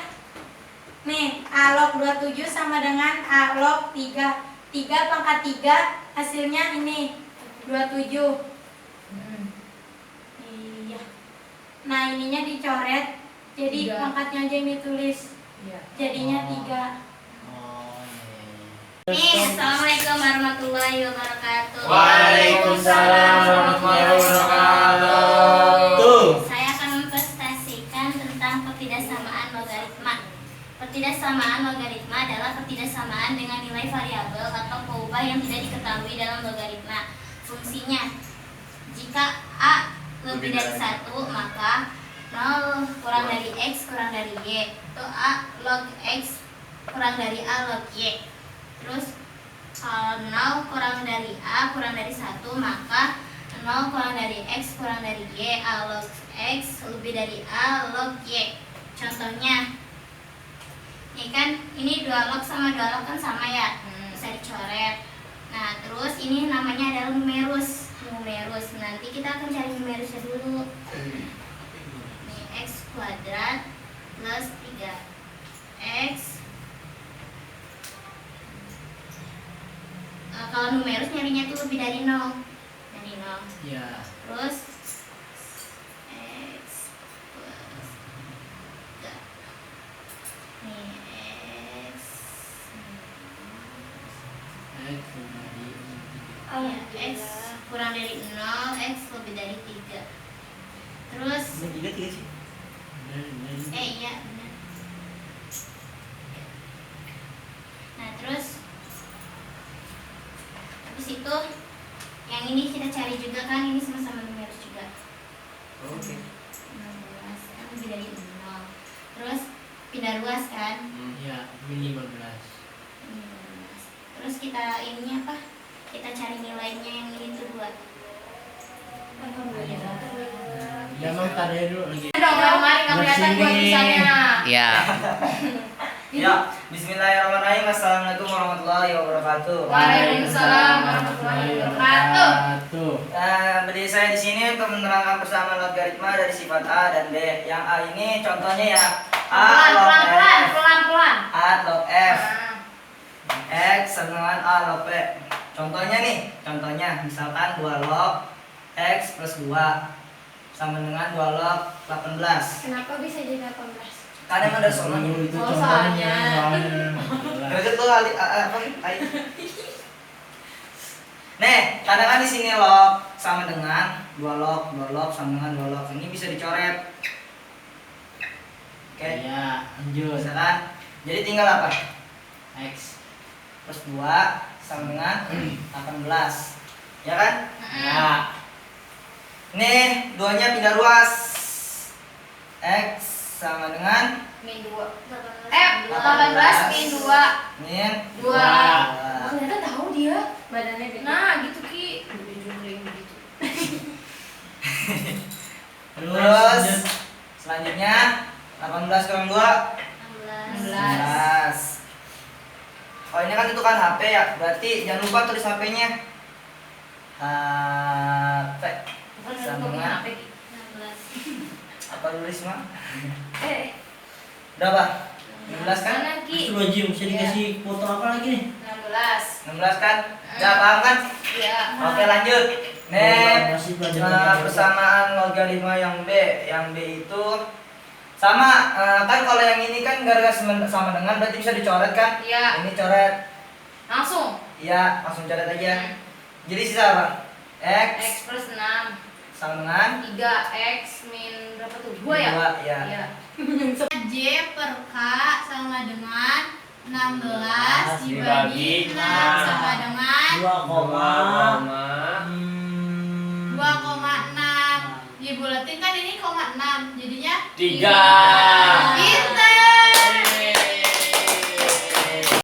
Nih, A log 27 sama dengan A log 3. 3 pangkat 3 hasilnya ini 27. Iya. Nah, ininya dicoret, jadi pangkatnya aja yang ditulis. Jadinya 3. nih, assalamualaikum warahmatullahi wabarakatuh. Waalaikumsalam warahmatullahi wabarakatuh. Saya akan mempresentasikan tentang ketidaksamaan logaritma. Ketidaksamaan logaritma adalah ketidaksamaan dengan nilai variabel atau peubah yang tidak diketahui dalam logaritma. Fungsinya, jika A lebih dari 1, maka 0 kurang dari X kurang dari Y itu A log X kurang dari A log Y. Terus kalau 0 kurang dari A kurang dari 1, maka 0 kurang dari X kurang dari Y, A log X lebih dari A log Y. Contohnya, ini kan, ini 2 log sama 2 log kan sama ya, bisa dicoret. Nah, terus ini namanya adalah numerus. Nanti kita akan cari numerusnya dulu. Ini X kuadrat plus 3X. Kalau numerus nyarinya tuh lebih dari 0. Ya. Terus X plus 3. Nih X. Iya, X kurang dari 0, X lebih dari 3. Terus Tiga sih. Iya benar. Nah terus habis itu yang ini kita cari juga kan, ini sama-sama numeris juga. Oke. 16 kan lebih dari 0. Terus pindah ruas kan. Iya, ini 15. Ini 12. Terus kita ininya apa? Kita cari nilainya yang ini tuh 2. Ya mau tarik dulu lagi. Dong, mari nggak kelihatan buat tulisannya. Ya. Ya, bismillahirrahmanirrahim. Assalamualaikum warahmatullahi wabarakatuh. Waalaikumsalam warahmatullahi wabarakatuh. Berdiri saya di sini untuk menerangkan bersama logaritma dari sifat A dan B. Yang A ini contohnya ya A log F. Pelan-pelan. A log F. X sama dengan A log P. Contohnya nih, misalkan 2 log X plus 2 sama dengan 2 log 18. Kenapa bisa jadi 18? Karena emang ada soalnya. Itu Oh, contohnya. Berarti tuh Nih, karena kan di sini log sama dengan 2 log sama dengan 2 log. Ini bisa dicoret. Oke. Ya, lanjut. Bisa kan? Jadi tinggal apa? X. Plus 2 sama dengan 18. Ya kan? Ya. Nih, duanya pindah ruas. X sama dengan Min 2. 18 min 2. min 2. Ternyata tahu dia. Badannya gede. Nah, gitu Ki. Gede jumling gitu. Terus selanjutnya 18 kurang 2 16. 16. Oh ini kan itu kan HP ya, berarti jangan lupa tulis HP-nya. HP Bukan sama untuk dengan HP Ki. 16. apa tulis mah? Eh, Berapa? 16 kan? mana Ki? Itu wajib mesti dikasih foto apa lagi nih? 16. 16 kan? Udah paham kan? Iya. Oke lanjut. Nih Masih pelajaran. persamaan logaritma yang B. Yang B itu sama kan kalau yang ini kan gara-gara sama dengan berarti bisa dicoret kan? Iya. Ini coret. Langsung. Iya, langsung coret aja. Jadi sisa apa? X plus 6 sama dengan 3X min berapa tuh? 2 ya? 2 ya. Iya. J per K sama dengan 16 dibagi 6 sama dengan 2,6. Dibulatin kan ini 0,6 jadinya 3.